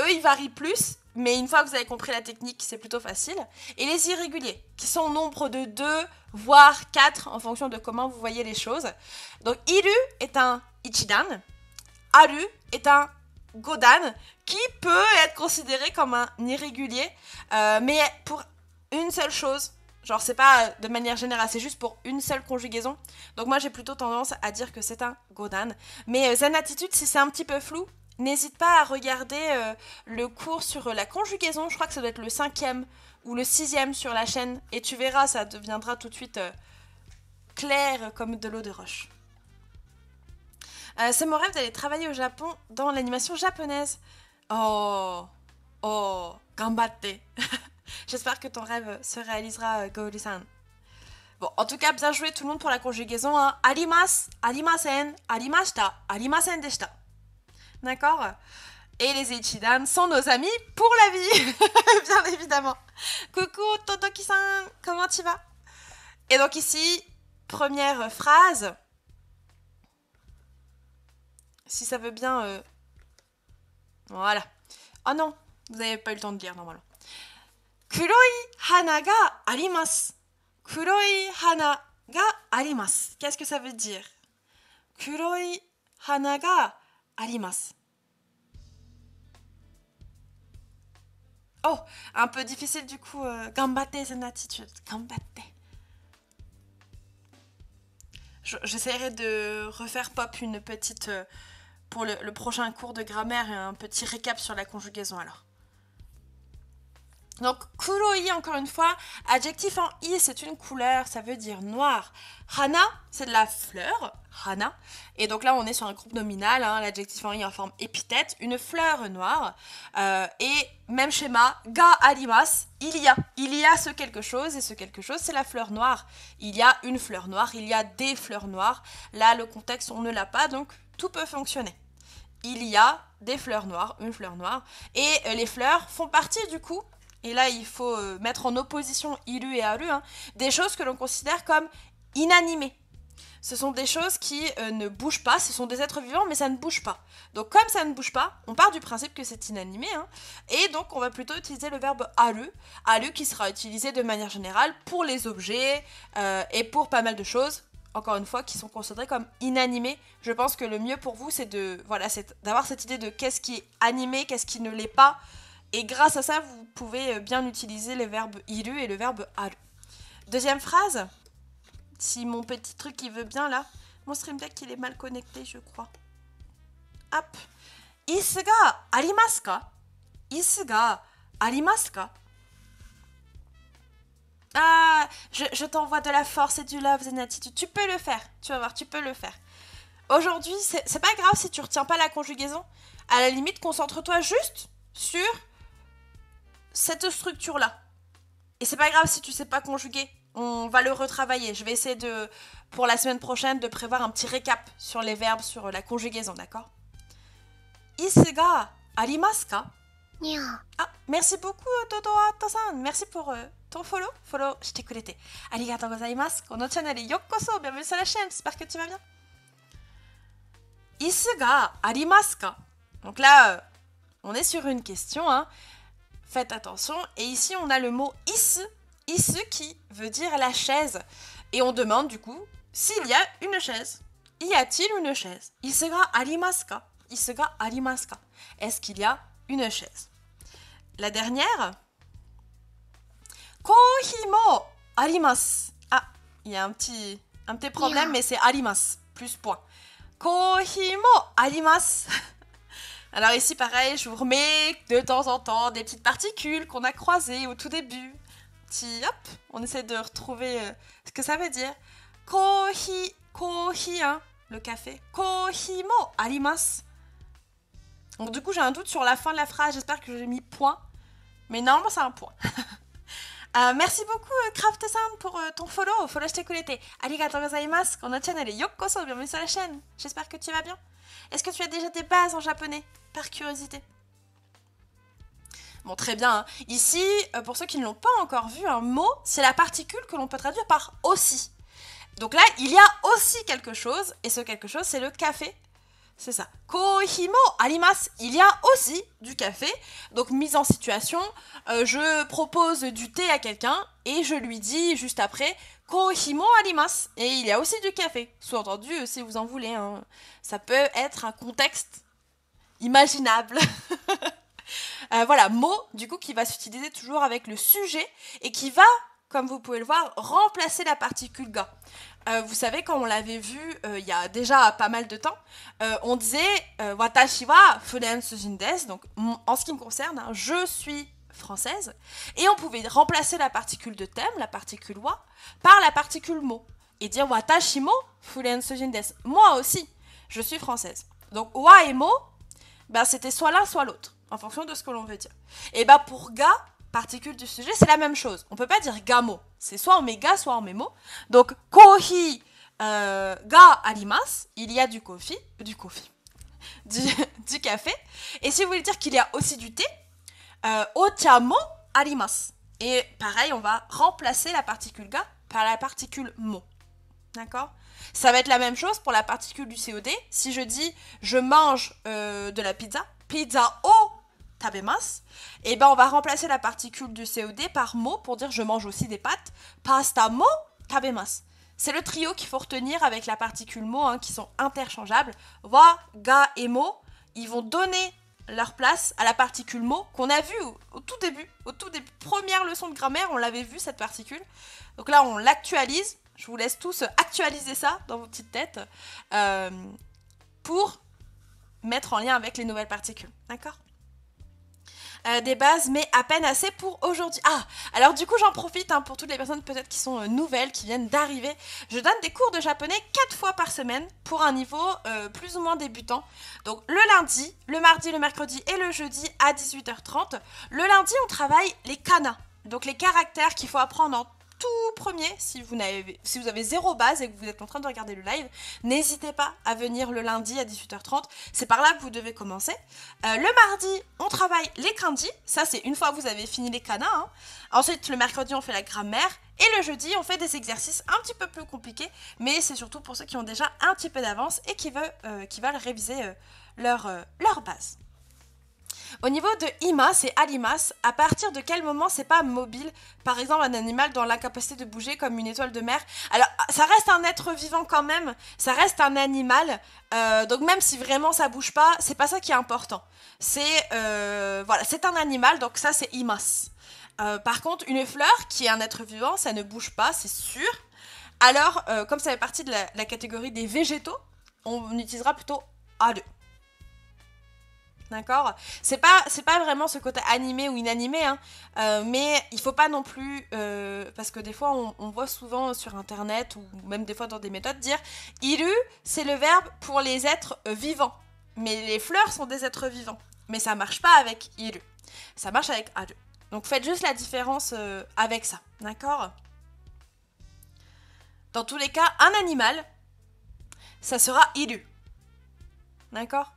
eux, ils varient plus, mais une fois que vous avez compris la technique, c'est plutôt facile. Et les irréguliers, qui sont au nombre de 2, voire 4, en fonction de comment vous voyez les choses. Donc, iru est un ichidan, aru est un godan, qui peut être considéré comme un irrégulier, mais pour une seule chose. Genre, c'est pas de manière générale, c'est juste pour une seule conjugaison. Donc moi, j'ai plutôt tendance à dire que c'est un godan. Mais Zen Attitude, si c'est un petit peu flou, n'hésite pas à regarder le cours sur la conjugaison. Je crois que ça doit être le 5e ou le 6e sur la chaîne. Et tu verras, ça deviendra tout de suite clair comme de l'eau de roche. C'est mon rêve d'aller travailler au Japon dans l'animation japonaise. Oh, gambatte. J'espère que ton rêve se réalisera, Gouri-san. Bon, en tout cas, bien joué tout le monde pour la conjugaison. Arimasu, arimasen, arimashita, arimasen deshita. D'accord? Et les ichidan sont nos amis pour la vie, bien évidemment. Coucou, Totoki-san, comment tu vas? Et donc ici, première phrase. Si ça veut bien... Voilà. Oh non, vous n'avez pas eu le temps de lire normalement. Kuroi hana ga arimasu. Kuroi hana ga arimasu. Qu'est-ce que ça veut dire? Kuroi hana ga arimasu. Oh, un peu difficile du coup. Gambatte, c'est une attitude. Gambatte. J'essaierai de refaire pop une petite... pour le prochain cours de grammaire, un petit récap sur la conjugaison alors. Donc, kuroi, encore une fois, adjectif en i, c'est une couleur, ça veut dire noir. Hana, c'est de la fleur, hana. Et donc là, on est sur un groupe nominal, l'adjectif en i en forme épithète, une fleur noire. Et même schéma, ga arimasu, il y a ce quelque chose, et ce quelque chose, c'est la fleur noire. Il y a une fleur noire, il y a des fleurs noires. Là, le contexte, on ne l'a pas, donc tout peut fonctionner. Il y a des fleurs noires, une fleur noire. Et les fleurs font partie du coup... Et là, il faut mettre en opposition iru et aru, des choses que l'on considère comme inanimées. Ce sont des choses qui ne bougent pas, ce sont des êtres vivants, mais ça ne bouge pas. Donc comme ça ne bouge pas, on part du principe que c'est inanimé, et donc on va plutôt utiliser le verbe aru qui sera utilisé de manière générale pour les objets et pour pas mal de choses, encore une fois, qui sont considérées comme inanimées. Je pense que le mieux pour vous, c'est d'avoir cette idée de qu'est-ce qui est animé, qu'est-ce qui ne l'est pas. Et grâce à ça, vous pouvez bien utiliser les verbes iru et le verbe aru. Deuxième phrase. Si mon petit truc il veut bien là. Mon Stream Deck il est mal connecté, je crois. Hop. Isu ga arimasu ka? Isu ga arimasu ka? Ah, je t'envoie de la force et du love, Zenati. Tu peux le faire. Tu vas voir, tu peux le faire. Aujourd'hui, c'est pas grave si tu retiens pas la conjugaison. À la limite, concentre-toi juste sur cette structure-là. Et c'est pas grave si tu sais pas conjuguer. On va le retravailler. Je vais essayer pour la semaine prochaine, de prévoir un petit récap sur les verbes, sur la conjugaison, d'accord? Isu ga arimasu ka? Ah, merci beaucoup, Dodo Ato-san. Merci pour ton follow. Follow, shite kurete. Arigatou gozaimasu. Kono channel yokoso. Bienvenue sur la chaîne. J'espère que tu vas bien. Isu ga arimasu ka? Donc là, on est sur une question, hein. Faites attention. Et ici, on a le mot isu. Isu qui veut dire la chaise. Et on demande du coup s'il y a une chaise. Y a-t-il une chaise? Isu ga arimasu ka? Isu ga arimasu ka? Est-ce qu'il y a une chaise? La dernière. Kohi mo arimasu. Ah, il y a un petit problème, mais c'est arimasu. Plus point. Kohi mo arimasu. Alors ici, pareil, je vous remets de temps en temps des petites particules qu'on a croisées au tout début. Hop, on essaie de retrouver ce que ça veut dire. Kohi, hein, le café. Kohi mo arimasu. Donc du coup, j'ai un doute sur la fin de la phrase. J'espère que j'ai mis point. Mais normalement, c'est un point. Merci beaucoup, Craft-san, pour ton follow. Follow shite kurete. Arigatou gozaimasu. Kono channel yokoso. Bienvenue sur la chaîne. J'espère que tu vas bien. Est-ce que tu as déjà des bases en japonais, par curiosité? Bon, très bien. Hein. Ici, pour ceux qui ne l'ont pas encore vu, un mot, c'est la particule que l'on peut traduire par aussi. Donc là, il y a aussi quelque chose, et ce quelque chose, c'est le café. C'est ça. Kohi mo arimasu. Il y a aussi du café. Donc, mise en situation, je propose du thé à quelqu'un, et je lui dis juste après, Kohi mo arimasu. Et il y a aussi du café. Sous-entendu, si vous en voulez. Hein. Ça peut être un contexte imaginable. Voilà, mot, du coup, qui va s'utiliser toujours avec le sujet et qui va, comme vous pouvez le voir, remplacer la particule ga. Vous savez, quand on l'avait vu il y a déjà pas mal de temps, on disait Watashi wa Furansujin desu. Donc, en ce qui me concerne, hein, je suis française. Et on pouvait remplacer la particule de thème, la particule wa, par la particule mo. Et dire Watashi mo Furansujin desu. Moi aussi, je suis française. Donc, wa et mo, ben, c'était soit l'un, soit l'autre, en fonction de ce que l'on veut dire. Et ben, pour ga, particule du sujet, c'est la même chose. On peut pas dire gamo. C'est soit on met ga, soit on met mo. Donc, kohi ga arimasu. Il y a du café. Et si vous voulez dire qu'il y a aussi du thé, ocha mo arimasu. Et pareil, on va remplacer la particule ga par la particule mo. D'accord? Ça va être la même chose pour la particule du COD. Si je dis je mange de la pizza, pizza o tabemasu, et ben on va remplacer la particule du COD par mo pour dire je mange aussi des pâtes, pasta mo tabemasu. C'est le trio qu'il faut retenir avec la particule mo, hein, qui sont interchangeables. Wa, ga et mo, ils vont donner leur place à la particule mo qu'on a vue au tout début, première leçon de grammaire, on l'avait vu cette particule. Donc là on l'actualise. Je vous laisse tous actualiser ça dans vos petites têtes pour mettre en lien avec les nouvelles particules. D'accord? Des bases, mais à peine assez pour aujourd'hui. Ah, alors du coup, j'en profite hein, pour toutes les personnes peut-être qui sont nouvelles, qui viennent d'arriver. Je donne des cours de japonais 4 fois par semaine pour un niveau plus ou moins débutant. Donc le lundi, le mardi, le mercredi et le jeudi à 18h30. Le lundi, on travaille les kana, donc les caractères qu'il faut apprendre en tout premier, si vous avez zéro base et que vous êtes en train de regarder le live, n'hésitez pas à venir le lundi à 18h30. C'est par là que vous devez commencer. Le mardi, on travaille les kanji. Ça, c'est une fois que vous avez fini les kana. Hein. Ensuite, le mercredi, on fait la grammaire. Et le jeudi, on fait des exercices un petit peu plus compliqués. Mais c'est surtout pour ceux qui ont déjà un petit peu d'avance et qui veulent réviser leur base. Au niveau de ima, c'est alimas. À partir de quel moment c'est pas mobile? Par exemple, un animal dans l'incapacité de bouger comme une étoile de mer. Alors, ça reste un être vivant quand même. Ça reste un animal. Donc même si vraiment ça bouge pas, c'est pas ça qui est important. Voilà, c'est un animal, donc ça c'est imas. Par contre, une fleur qui est un être vivant, ça ne bouge pas, c'est sûr. Alors, comme ça fait partie de la catégorie des végétaux, on utilisera plutôt A2. D'accord? C'est pas vraiment ce côté animé ou inanimé, hein, mais il faut pas non plus, parce que des fois on voit souvent sur internet ou même des fois dans des méthodes dire iru, c'est le verbe pour les êtres vivants. Mais les fleurs sont des êtres vivants. Mais ça marche pas avec iru. Ça marche avec aru. Donc faites juste la différence avec ça. D'accord? Dans tous les cas, un animal, ça sera iru. D'accord?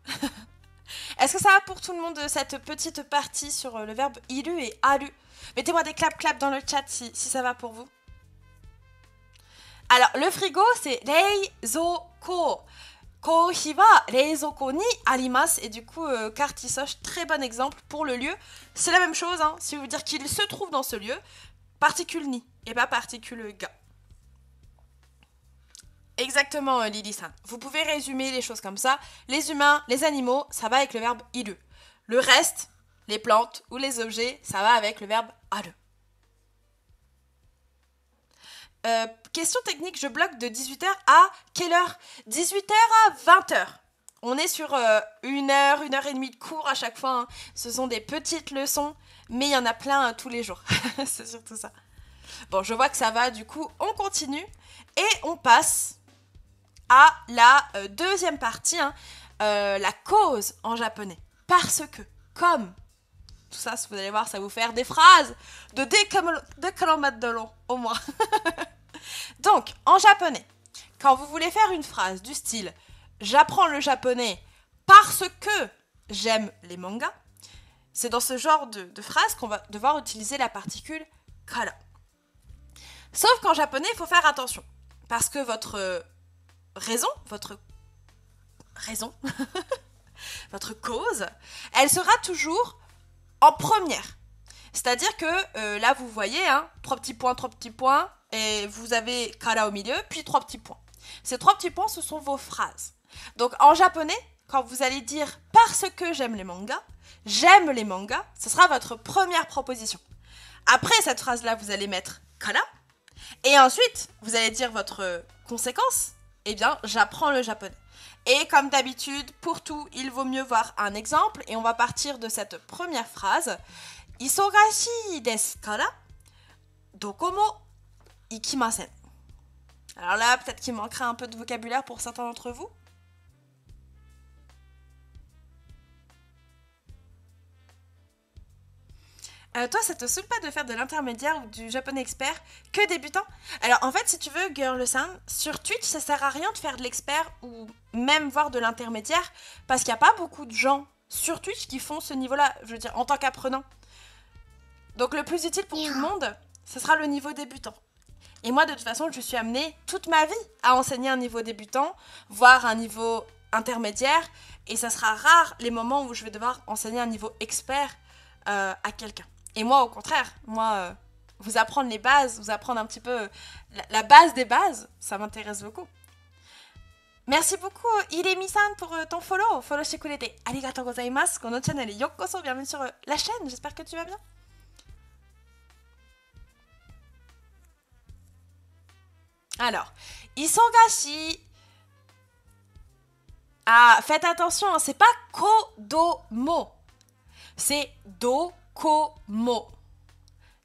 Est-ce que ça va pour tout le monde cette petite partie sur le verbe iru et aru? Mettez-moi des clap dans le chat si ça va pour vous. Alors, le frigo, c'est reizoko. Kohi wa reizoko ni arimasu. Et du coup, Kartisoche, très bon exemple pour le lieu. C'est la même chose, hein, si vous voulez dire qu'il se trouve dans ce lieu. Particule ni et pas particule ga. Exactement, Lily-san. Vous pouvez résumer les choses comme ça. Les humains, les animaux, ça va avec le verbe iru. Le reste, les plantes ou les objets, ça va avec le verbe aru. Question technique, je bloque de 18h à quelle heure? 18h à 20h. On est sur 1h et demie de cours à chaque fois. Hein. Ce sont des petites leçons, mais il y en a plein tous les jours. C'est surtout ça. Bon, je vois que ça va, du coup, on continue. Et on passe à la deuxième partie, hein, la cause en japonais. Parce que, comme, tout ça, vous allez voir, ça va vous faire des phrases de 2 km de long, au moins. Donc, en japonais, quand vous voulez faire une phrase du style « J'apprends le japonais parce que j'aime les mangas », c'est dans ce genre de phrase qu'on va devoir utiliser la particule « kara ». Sauf qu'en japonais, il faut faire attention. Parce que votre raison, votre cause, elle sera toujours en première. C'est-à-dire que là, vous voyez, hein, 3 petits points, et vous avez kara au milieu, puis 3 petits points. Ces 3 petits points, ce sont vos phrases. Donc en japonais, quand vous allez dire « parce que j'aime les mangas », ce sera votre première proposition. Après cette phrase-là, vous allez mettre « kara », et ensuite, vous allez dire votre conséquence, eh bien, j'apprends le japonais. Et comme d'habitude, pour tout, il vaut mieux voir un exemple, et on va partir de cette première phrase. Isogashi desu kara, doko mo ikimasen. Alors là, peut-être qu'il manquera un peu de vocabulaire pour certains d'entre vous. Toi, ça te saoule pas de faire de l'intermédiaire ou du japonais expert que débutant? Alors, en fait, si tu veux, Girl-san, sur Twitch, ça sert à rien de faire de l'expert ou même voir de l'intermédiaire parce qu'il n'y a pas beaucoup de gens sur Twitch qui font ce niveau-là, je veux dire, en tant qu'apprenant. Donc, le plus utile pour tout le monde, ce sera le niveau débutant. Et moi, de toute façon, je suis amenée toute ma vie à enseigner un niveau débutant, voire un niveau intermédiaire, et ça sera rare les moments où je vais devoir enseigner un niveau expert à quelqu'un. Et moi, au contraire, vous apprendre les bases, vous apprendre un petit peu la base des bases, ça m'intéresse beaucoup. Merci beaucoup, Iremi-san, pour ton follow. Follow chez Kurete. Arigatou gozaimasu. Kono channel yokoso. Bienvenue sur la chaîne. J'espère que tu vas bien. Alors, isogashi. Ah, faites attention, hein, c'est pas kodomo. C'est dokomo.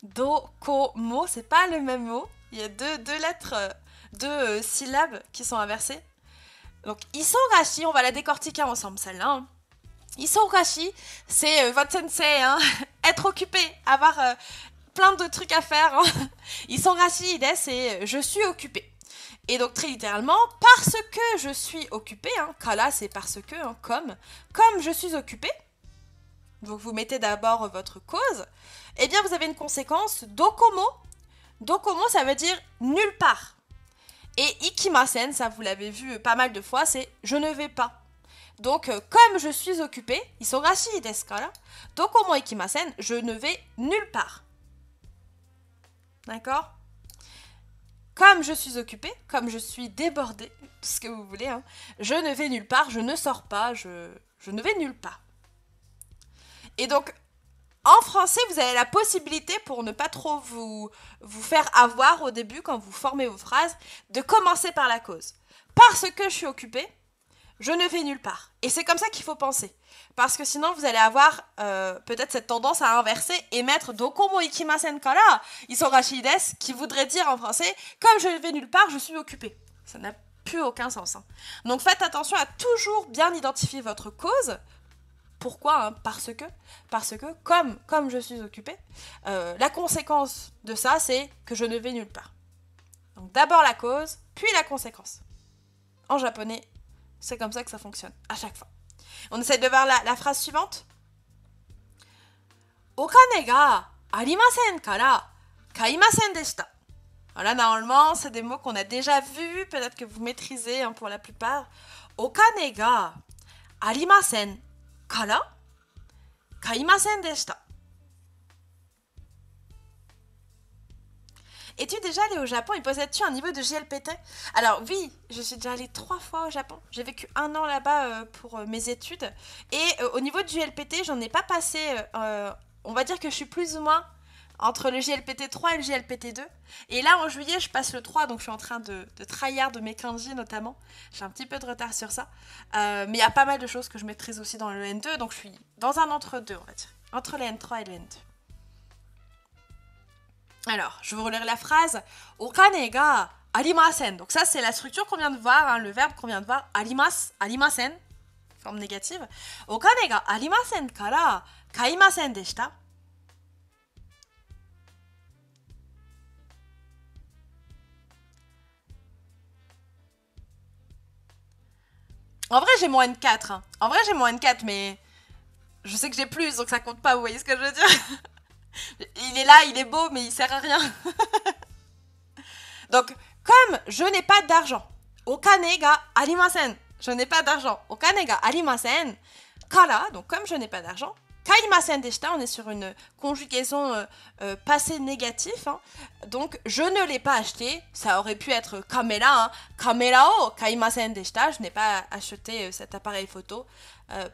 Dokomo, c'est pas le même mot. Il y a deux lettres, deux syllabes qui sont inversées. Donc, isogashi, on va la décortiquer ensemble, celle-là. Hein. Isogashi, c'est votre sensei, hein, être occupé, avoir plein de trucs à faire. Hein. Isogashi, c'est je suis occupé. Et donc, très littéralement, parce que je suis occupé, hein, kara, c'est parce que, hein, comme je suis occupé, donc vous mettez d'abord votre cause, eh bien vous avez une conséquence dokomo. Dokomo, ça veut dire nulle part. Et ikimasen, ça vous l'avez vu pas mal de fois, c'est je ne vais pas. Donc comme je suis occupé, isogashi desu kara, dokomo ikimasen, je ne vais nulle part. D'accord? Comme je suis occupé, comme je suis débordé, tout ce que vous voulez, hein, je ne vais nulle part, je ne sors pas, je ne vais nulle part. Et donc, en français, vous avez la possibilité, pour ne pas trop vous faire avoir au début, quand vous formez vos phrases, de commencer par la cause. Parce que je suis occupé, je ne vais nulle part. Et c'est comme ça qu'il faut penser. Parce que sinon, vous allez avoir peut-être cette tendance à inverser et mettre dokomo ikimasen kara isogashi desu, qui voudrait dire en français, comme je ne vais nulle part, je suis occupé. Ça n'a plus aucun sens. Hein. Donc faites attention à toujours bien identifier votre cause. Pourquoi hein? Parce que comme je suis occupée, la conséquence de ça, c'est que je ne vais nulle part. Donc d'abord la cause, puis la conséquence. En japonais, c'est comme ça que ça fonctionne, à chaque fois. On essaie de voir la phrase suivante. Okane ga arimasen kara kaimasen deshita. Voilà, normalement, c'est des mots qu'on a déjà vus, peut-être que vous maîtrisez hein, pour la plupart. Okane ga arimasen kara kaimasen deshita. Es-tu déjà allé au Japon et possèdes-tu un niveau de JLPT? Alors oui, je suis déjà allée 3 fois au Japon. J'ai vécu 1 an là-bas pour mes études. Et au niveau du JLPT, j'en ai pas passé... on va dire que je suis plus ou moins entre le JLPT 3 et le JLPT 2. Et là, en juillet, je passe le 3, donc je suis en train de tryhard de mes kanji notamment. J'ai un petit peu de retard sur ça. Mais il y a pas mal de choses que je maîtrise aussi dans le N2, donc je suis dans un entre-deux, on va dire. Entre le N3 et le N2. Alors, je vais vous relire la phrase. Okane ga arimasen. Donc ça, c'est la structure qu'on vient de voir, hein, le verbe qu'on vient de voir. Arimas, arimasen, forme négative. Okane ga arimasen kara kaimasen deshita. En vrai, j'ai mon N4. Hein. En vrai, j'ai mon N4, mais je sais que j'ai plus, donc ça compte pas, vous voyez ce que je veux dire? Il est là, il est beau, mais il sert à rien. Donc, comme je n'ai pas d'argent, okane ga arimasen. Je n'ai pas d'argent. Okane ga arimasen. Kara, donc comme je n'ai pas d'argent. Kaimasen deshita, on est sur une conjugaison passé négatif. Hein. Donc, je ne l'ai pas acheté. Ça aurait pu être kamera. Hein. Kamera o kaimasen deshita. Je n'ai pas acheté cet appareil photo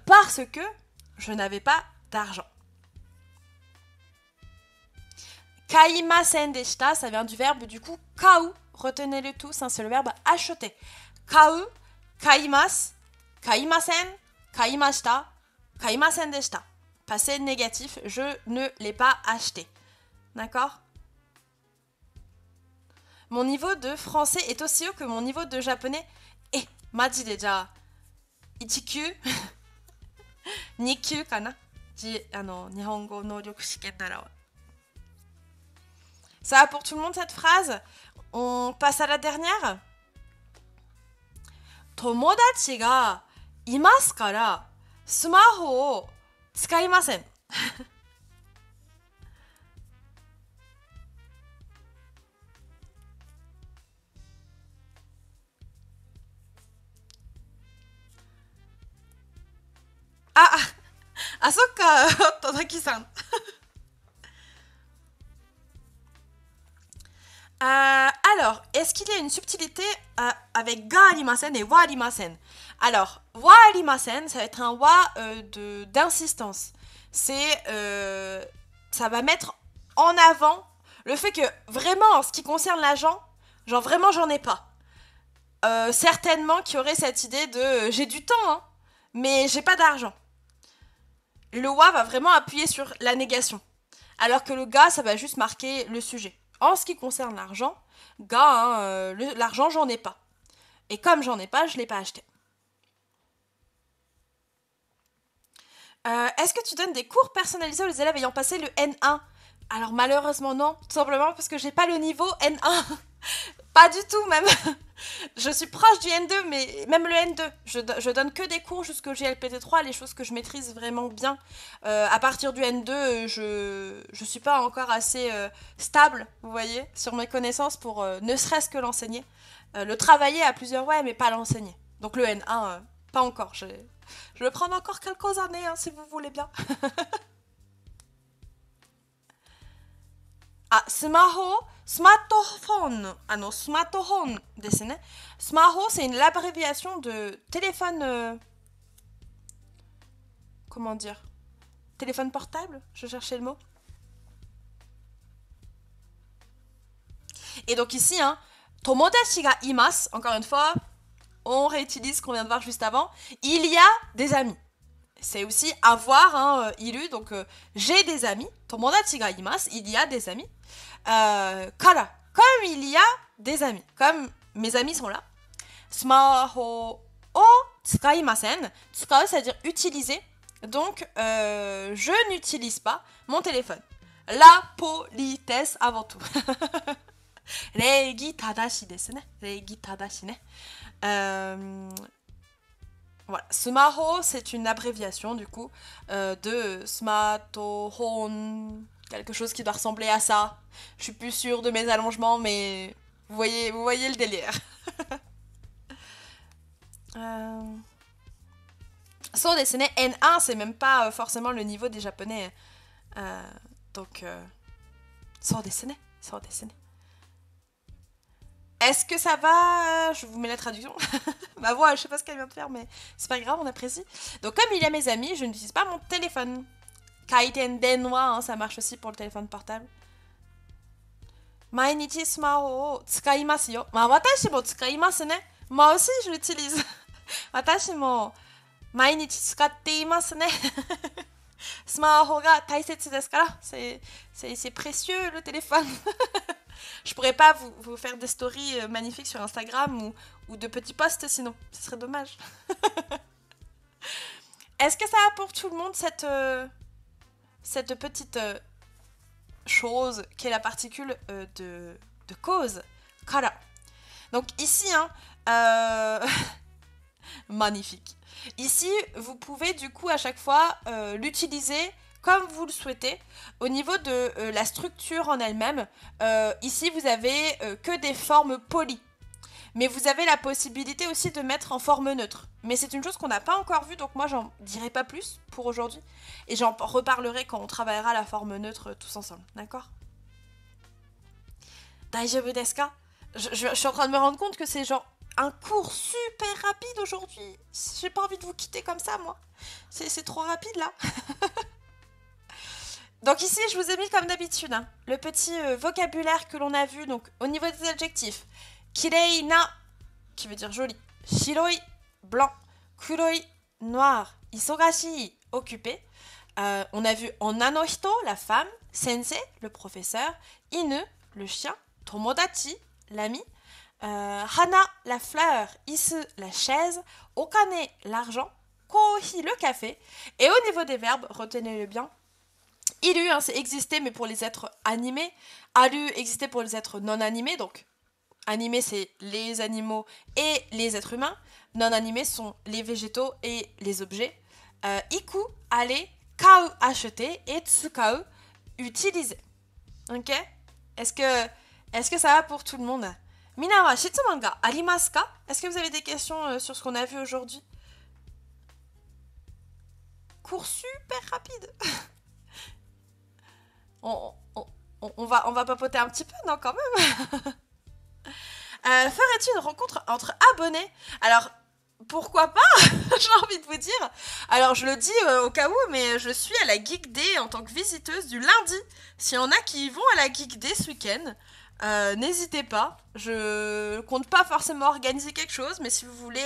parce que je n'avais pas d'argent. Kaimasen deshita, ça vient du verbe du coup kau. Retenez-le tous, hein, c'est le verbe acheter. Kau, kaimas, kaimasen, kaimashita, kaimasen deshita. Passé négatif, je ne l'ai pas acheté. D'accord? Mon niveau de français est aussi haut que mon niveau de japonais. Eh, maji de ja, 1級 2級 kana? Nihongo nōryoku shiken nara. Ça va pour tout le monde cette phrase? On passe à la dernière. Tomodachi ga imasu kara sumaho o tsukaimasen. Ah, sokka, Todaki-san. Alors, est-ce qu'il y a une subtilité avec ga arimasen et wa arimasen? Alors, wa arimasen, ça va être un wa d'insistance. Ça va mettre en avant le fait que vraiment, en ce qui concerne l'argent, genre vraiment j'en ai pas. Certainement qu'il y aurait cette idée de j'ai du temps, hein, mais j'ai pas d'argent. Le wa va vraiment appuyer sur la négation. Alors que le ga, ça va juste marquer le sujet. En ce qui concerne l'argent, ga, hein, l'argent, j'en ai pas. Et comme j'en ai pas, je l'ai pas acheté. Est-ce que tu donnes des cours personnalisés aux élèves ayant passé le N1? Alors malheureusement non, tout simplement parce que j'ai pas le niveau N1. Pas du tout même. Je suis proche du N2, mais même le N2. Je donne que des cours jusqu'au JLPT3, les choses que je maîtrise vraiment bien. À partir du N2, je suis pas encore assez stable, vous voyez, sur mes connaissances pour ne serait-ce que l'enseigner. Le travailler à plusieurs, ouais, mais pas l'enseigner. Donc le N1, pas encore. Je vais prendre encore quelques années, hein, si vous voulez bien. Ah, smartphone, smartphone ですね。Smartphone, c'est l'abréviation de téléphone... comment dire? Téléphone portable? Je cherchais le mot. Et donc ici, hein, tomodachi ga imasu, encore une fois, on réutilise ce qu'on vient de voir juste avant. Il y a des amis. C'est aussi avoir, hein, iru, donc j'ai des amis. Tomodachi ga imasu, il y a des amis. Kara, comme il y a des amis, comme mes amis sont là. Smaho o tsukaimasen. Tsukau, c'est-à-dire utiliser. Donc, je n'utilise pas mon téléphone. La politesse avant tout. Reigi tadashi desu ne. Reigi tadashi ne. Voilà. Smaho, c'est une abréviation du coup de smartphone, quelque chose qui doit ressembler à ça. Je suis plus sûre de mes allongements, mais vous voyez le délire. So desu ne. N1, c'est même pas forcément le niveau des japonais. Donc, so desu ne. So desu ne. Est-ce que ça va? Je vous mets la traduction. Ma voix, je sais pas ce qu'elle vient de faire, mais c'est pas grave, on apprécie. Donc, comme il y a mes amis, je n'utilise pas mon téléphone. Kaiten denwa, hein, ça marche aussi pour le téléphone portable. Mainichi smaho o tsukaimasu yo. Watashi mo tsukaimasu ne. Moi aussi, je l'utilise. Watashi mo mainichi tsukatte imasu ne. Smaho ga taisetsu desu kara. C'est précieux, le téléphone. Je pourrais pas vous faire des stories magnifiques sur Instagram ou de petits posts sinon. Ce serait dommage. Est-ce que ça va pour tout le monde cette petite chose qui est la particule de cause? Kara. Donc ici, hein, magnifique. Ici, vous pouvez du coup à chaque fois l'utiliser comme vous le souhaitez. Au niveau de la structure en elle-même, ici vous avez que des formes polies. Mais vous avez la possibilité aussi de mettre en forme neutre. Mais c'est une chose qu'on n'a pas encore vue, donc moi j'en dirai pas plus pour aujourd'hui. Et j'en reparlerai quand on travaillera la forme neutre tous ensemble, d'accord? Daijoubu desu ka? Je suis en train de me rendre compte que c'est genre un cours super rapide aujourd'hui. J'ai pas envie de vous quitter comme ça, moi. C'est trop rapide là. Donc ici, je vous ai mis comme d'habitude hein, le petit vocabulaire que l'on a vu donc au niveau des adjectifs. Kirei na, qui veut dire joli. Shiroi, blanc. Kuroi, noir. Isogashi, occupé. On a vu onano hito, la femme. Sensei, le professeur. Inu, le chien. Tomodachi, l'ami. Hana, la fleur. Isu, la chaise. Okane, l'argent. Kohi, le café. Et au niveau des verbes, retenez-le bien. Iru, hein, c'est exister, mais pour les êtres animés. Aru, exister pour les êtres non animés. Donc, animés, c'est les animaux et les êtres humains. Non animés sont les végétaux et les objets. Iku, aller. Kau, acheter. Et tsukau, utiliser. Ok? Est-ce que ça va pour tout le monde? Mina wa shitsuman ga arimasu ka? Est-ce que vous avez des questions sur ce qu'on a vu aujourd'hui? Cours super rapide. On va papoter un petit peu, non, quand même. Ferais-tu une rencontre entre abonnés? Alors, pourquoi pas? J'ai envie de vous dire. Alors, je le dis au cas où, mais je suis à la Geek Day en tant que visiteuse du lundi. S'il y en a qui vont à la Geek Day ce week-end, n'hésitez pas. Je compte pas forcément organiser quelque chose, mais si vous voulez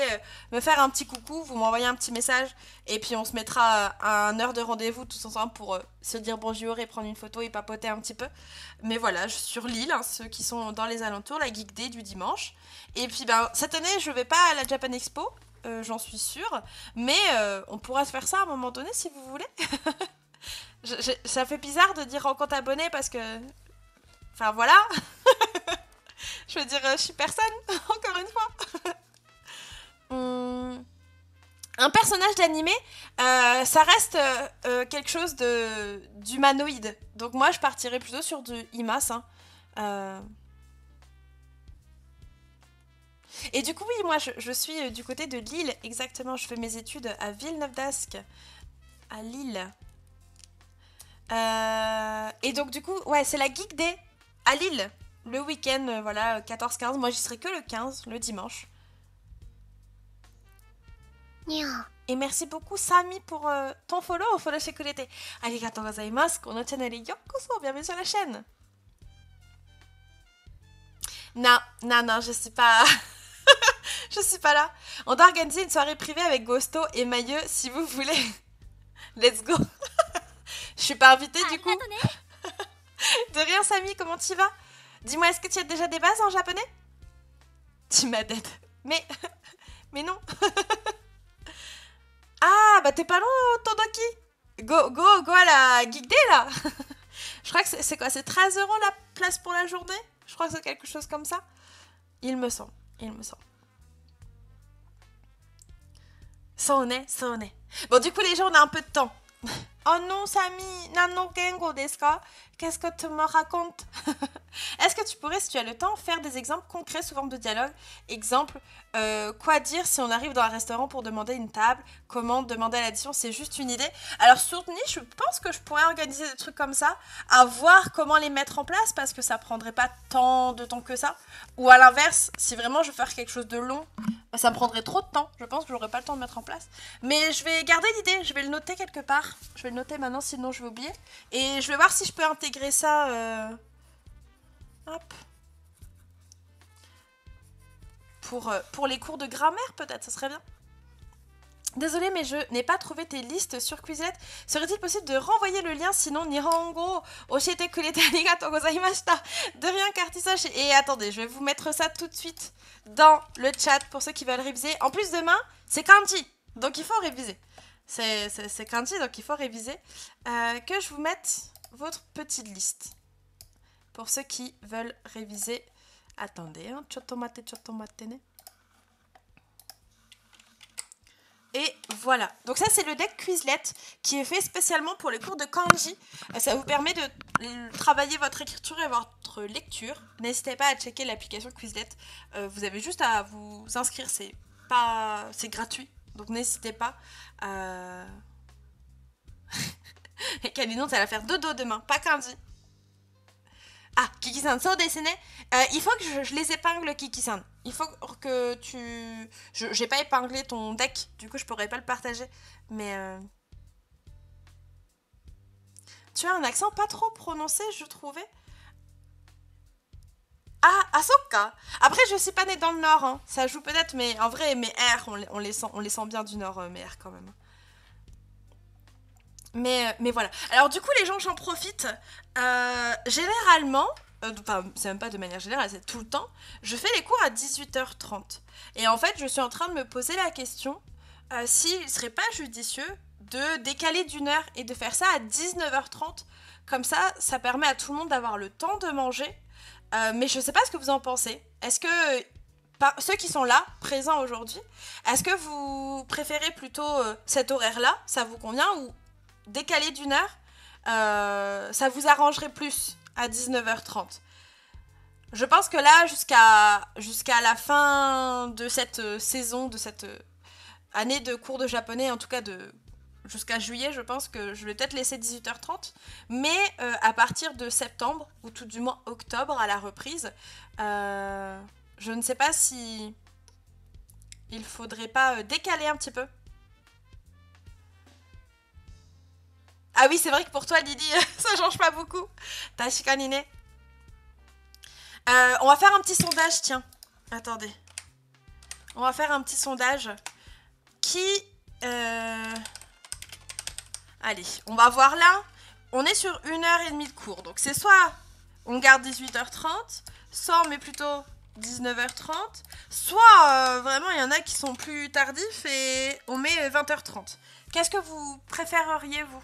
me faire un petit coucou, vous m'envoyez un petit message et puis on se mettra à une heure de rendez-vous tous ensemble pour se dire bonjour et prendre une photo et papoter un petit peu. Mais voilà, sur l'île, hein, ceux qui sont dans les alentours, la Geek Day du dimanche. Et puis ben, cette année, je vais pas à la Japan Expo, j'en suis sûre, mais on pourra se faire ça à un moment donné si vous voulez. Ça fait bizarre de dire rencontre abonnés parce que... Enfin voilà. Je veux dire, je suis personne, encore une fois. Un personnage d'animé, ça reste quelque chose d'humanoïde. Donc moi, je partirais plutôt sur du Imas. Hein. Et du coup, oui, moi, je suis du côté de Lille, exactement. Je fais mes études à Villeneuve-d'Ascq, à Lille. Et donc, du coup, ouais, c'est la Geek Day à Lille. Le week-end, voilà, 14-15. Moi, j'y serai que le 15, le dimanche. Et merci beaucoup, Sami, pour ton follow. Follow chez Kurete. Arigatou gozaimasu. Kono channel yokoso. Bienvenue sur la chaîne. Non, je suis pas... Je suis pas là. On doit organiser une soirée privée avec Gosto et Mailleux si vous voulez. Let's go. Je suis pas invitée du coup. De rien, Samy, comment tu vas? Dis-moi, est-ce que tu as déjà des bases en japonais? Tu m'as dead. Mais non. Ah, bah t'es pas loin, Todoki. Go à la Geek Day, là. Je crois que c'est quoi? C'est 13 € la place pour la journée? Je crois que c'est quelque chose comme ça. Il me semble. Sonne. Bon, du coup, les gens, on a un peu de temps. Oh non, Samy, nano gengo desu ka? Qu'est-ce que tu me racontes? Est-ce que tu pourrais, si tu as le temps, faire des exemples concrets sous forme de dialogue? Exemple, quoi dire si on arrive dans un restaurant pour demander une table? Comment demander à l'addition? C'est juste une idée. Alors, sur Niche, je pense que je pourrais organiser des trucs comme ça, à voir comment les mettre en place, parce que ça prendrait pas tant de temps que ça. Ou à l'inverse, si vraiment je veux faire quelque chose de long, ça me prendrait trop de temps. Je pense que j'aurais pas le temps de mettre en place. Mais je vais garder l'idée, je vais le noter quelque part. Je vais le noter maintenant, sinon je vais oublier. Et je vais voir si je peux intégrer ça. Hop. Pour les cours de grammaire, peut-être, ça serait bien. Désolée, mais je n'ai pas trouvé tes listes sur Quizlet. Serait-il possible de renvoyer le lien? Sinon, Nihongo, oshite kurete arigatou gozaimashita. De rien, Cartisoche. Et attendez, je vais vous mettre ça tout de suite dans le chat pour ceux qui veulent réviser. En plus, demain, c'est kanji, donc il faut réviser. C'est kanji, donc il faut réviser. Que je vous mette votre petite liste. Pour ceux qui veulent réviser. Attendez, hein. Chotomate. Et voilà. Donc ça, c'est le deck Quizlet qui est fait spécialement pour les cours de kanji. Ça vous permet de travailler votre écriture et votre lecture. N'hésitez pas à checker l'application Quizlet. Vous avez juste à vous inscrire. C'est gratuit. Donc n'hésitez pas. Et Kalino, ça va faire dodo demain. Pas kanji. Ah, Kiki-san, so desu ne. Il faut que je les épingle, Kiki-san. Il faut que tu... J'ai pas épinglé ton deck, du coup je pourrais pas le partager. Mais... Tu as un accent pas trop prononcé, je trouvais. Ah, Ahsoka. Après, je suis pas née dans le Nord, hein. Ça joue peut-être, mais en vrai, mes R, on les sent bien du Nord, mes R, quand même. Mais voilà. Alors du coup, les gens, j'en profite. Généralement, enfin, c'est même pas de manière générale, c'est tout le temps, je fais les cours à 18h30. Et en fait, je suis en train de me poser la question s'il serait pas judicieux de décaler d'1 heure et de faire ça à 19h30. Comme ça permet à tout le monde d'avoir le temps de manger. Mais je sais pas ce que vous en pensez. Est-ce que ceux qui sont là, présents aujourd'hui, est-ce que vous préférez plutôt cet horaire-là, ça vous convient, ou décaler d'1 heure, ça vous arrangerait plus à 19h30? Je pense que là, jusqu'à la fin de cette saison, de cette année de cours de japonais, en tout cas jusqu'à juillet, je pense que je vais peut-être laisser 18h30. Mais à partir de septembre, ou tout du moins octobre, à la reprise, je ne sais pas si il faudrait pas décaler un petit peu. Ah oui, c'est vrai que pour toi, Lydie, ça change pas beaucoup. Tashikanine. On va faire un petit sondage, tiens. Attendez. On va faire un petit sondage. Qui... Allez, on va voir là. On est sur 1h30 de cours. Donc c'est soit on garde 18h30, soit on met plutôt 19h30, soit vraiment il y en a qui sont plus tardifs et on met 20h30. Qu'est-ce que vous préféreriez, vous?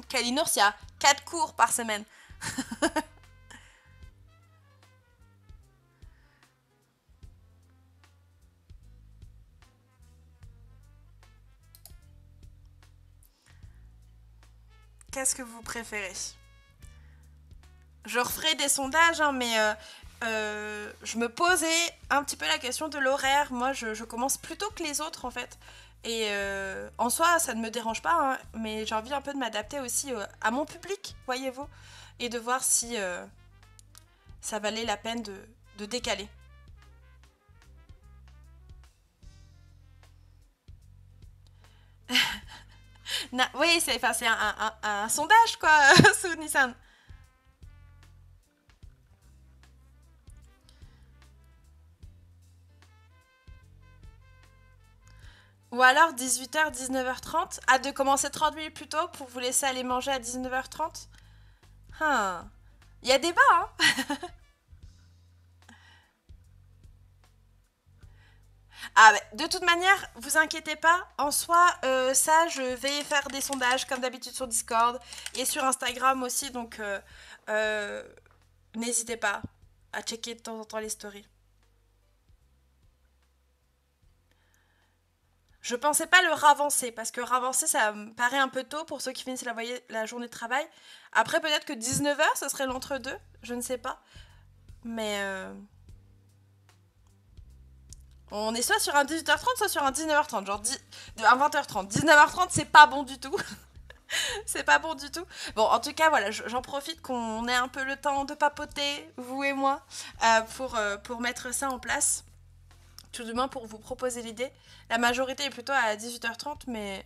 Kalinours, il y a 4 cours par semaine. Qu'est-ce que vous préférez? Je referai des sondages, hein, mais je me posais un petit peu la question de l'horaire. Moi, je commence plus tôt que les autres, en fait. Et en soi, ça ne me dérange pas, hein, mais j'ai envie un peu de m'adapter aussi à mon public, voyez-vous, et de voir si ça valait la peine de décaler. Oui, c'est un sondage, quoi, sous Nissan. Ou alors 18h, 19h30. Ah, de commencer 30 minutes plus tôt pour vous laisser aller manger à 19h30. Il y a débat, hein. Ah, de toute manière, vous inquiétez pas. En soi, ça, je vais faire des sondages comme d'habitude sur Discord et sur Instagram aussi. Donc, euh, n'hésitez pas à checker de temps en temps les stories. Je pensais pas le ravancer parce que ravancer, ça me paraît un peu tôt pour ceux qui finissent la journée de travail. Après, peut-être que 19h, ce serait l'entre-deux. Je ne sais pas. Mais on est soit sur un 18h30, soit sur un 19h30. Genre un 20h30. 19h30, c'est pas bon du tout. C'est pas bon du tout. Bon, en tout cas, voilà, j'en profite qu'on ait un peu le temps de papoter, vous et moi, pour mettre ça en place. Tout du moins pour vous proposer l'idée. La majorité est plutôt à 18h30, mais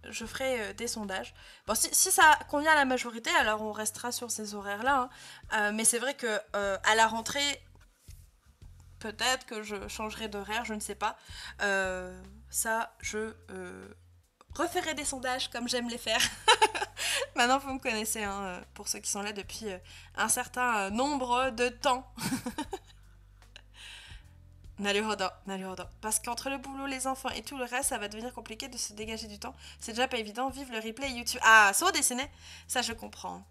je ferai des sondages. Bon, si ça convient à la majorité, alors on restera sur ces horaires-là. Hein. Mais c'est vrai que à la rentrée, peut-être que je changerai d'horaire, je ne sais pas. Ça, je referai des sondages comme j'aime les faire. Maintenant, vous me connaissez, hein, pour ceux qui sont là depuis un certain nombre de temps. Naruhodo, naruhodo. Parce qu'entre le boulot, les enfants et tout le reste, ça va devenir compliqué de se dégager du temps. C'est déjà pas évident. Vive le replay YouTube. Ah, so dessiné. Ça, je comprends.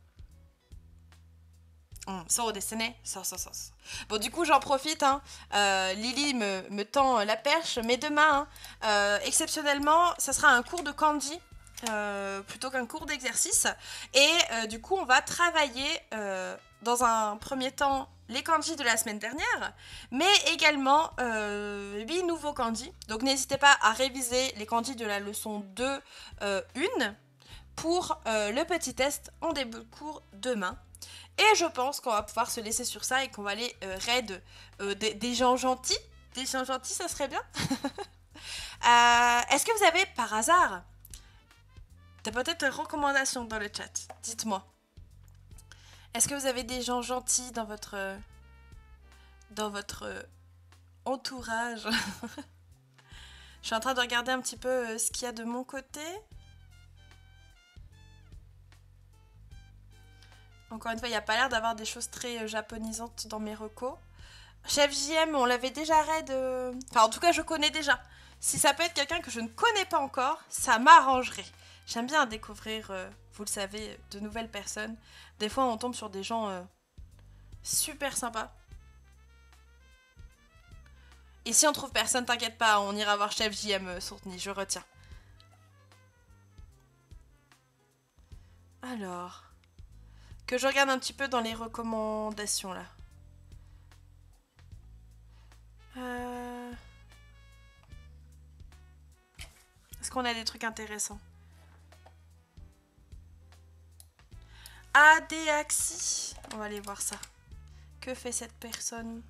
So dessiné. Ça. Bon, du coup, j'en profite. Hein. Lily me tend la perche. Mais demain, hein, exceptionnellement, ça sera un cours de kanji. Plutôt qu'un cours d'exercice. Et du coup, on va travailler dans un premier temps les kanji de la semaine dernière, mais également 8 nouveaux kanji. Donc n'hésitez pas à réviser les kanji de la leçon 2 une pour le petit test en début de cours demain. Et je pense qu'on va pouvoir se laisser sur ça et qu'on va aller raid des gens gentils. Des gens gentils, ça serait bien. Est-ce que vous avez par hasard peut-être une recommandation dans le chat? Dites-moi. Est-ce que vous avez des gens gentils dans votre entourage? Je suis en train de regarder un petit peu ce qu'il y a de mon côté. Encore une fois, il n'y a pas l'air d'avoir des choses très japonisantes dans mes recos. Chef JM, on l'avait déjà raid. Enfin, en tout cas, je connais déjà. Si ça peut être quelqu'un que je ne connais pas encore, ça m'arrangerait. J'aime bien découvrir, vous le savez, de nouvelles personnes. Des fois, on tombe sur des gens super sympas. Et si on trouve personne, t'inquiète pas, on ira voir Chef JM Sourteny, je retiens. Alors, que je regarde un petit peu dans les recommandations là. Est-ce qu'on a des trucs intéressants? Adéaxie. On va aller voir ça. Que fait cette personne?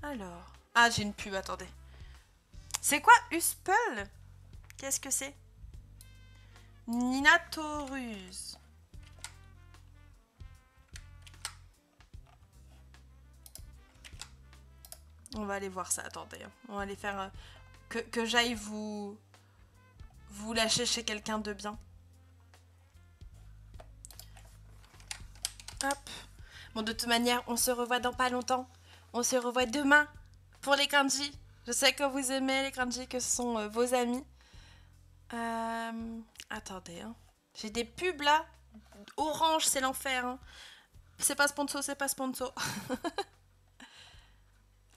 Alors. Ah, j'ai une pub, attendez. C'est quoi Uspel? Qu'est-ce que c'est? Ninatorus. On va aller voir ça, attendez. On va aller faire... que j'aille vous lâcher chez quelqu'un de bien. Hop. Bon, de toute manière, on se revoit dans pas longtemps. On se revoit demain pour les kanji. Je sais que vous aimez les kanji, que ce sont vos amis. Attendez, hein. J'ai des pubs là. Orange, c'est l'enfer. Hein. C'est pas sponsor, c'est pas sponsor.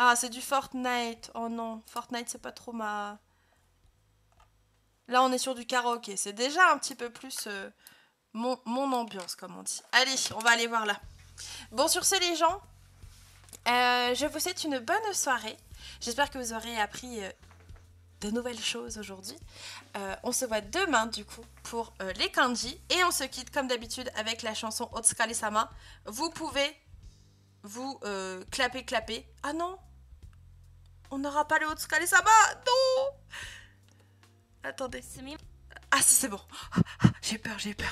Ah, c'est du Fortnite. Oh non, Fortnite, c'est pas trop ma... Là, on est sur du karaoké. C'est déjà un petit peu plus mon ambiance, comme on dit. Allez, on va aller voir là. Bon, sur ce, les gens, je vous souhaite une bonne soirée. J'espère que vous aurez appris de nouvelles choses aujourd'hui. On se voit demain, du coup, pour les kanji. Et on se quitte, comme d'habitude, avec la chanson Otsukare-sama. Vous pouvez vous clapper. Ah non! On n'aura pas le Otsukare-sama! Non! Attendez. Ah, si, c'est bon. J'ai peur, j'ai peur.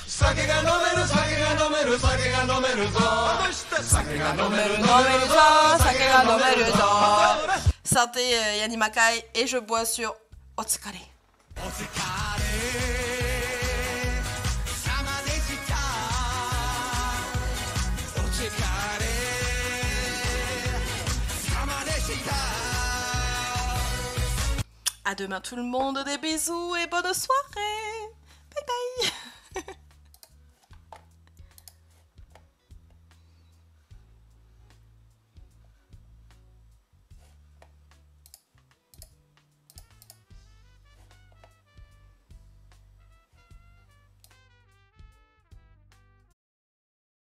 Santé Yanimakai et je bois sur Otsukare. À demain tout le monde, des bisous et bonne soirée.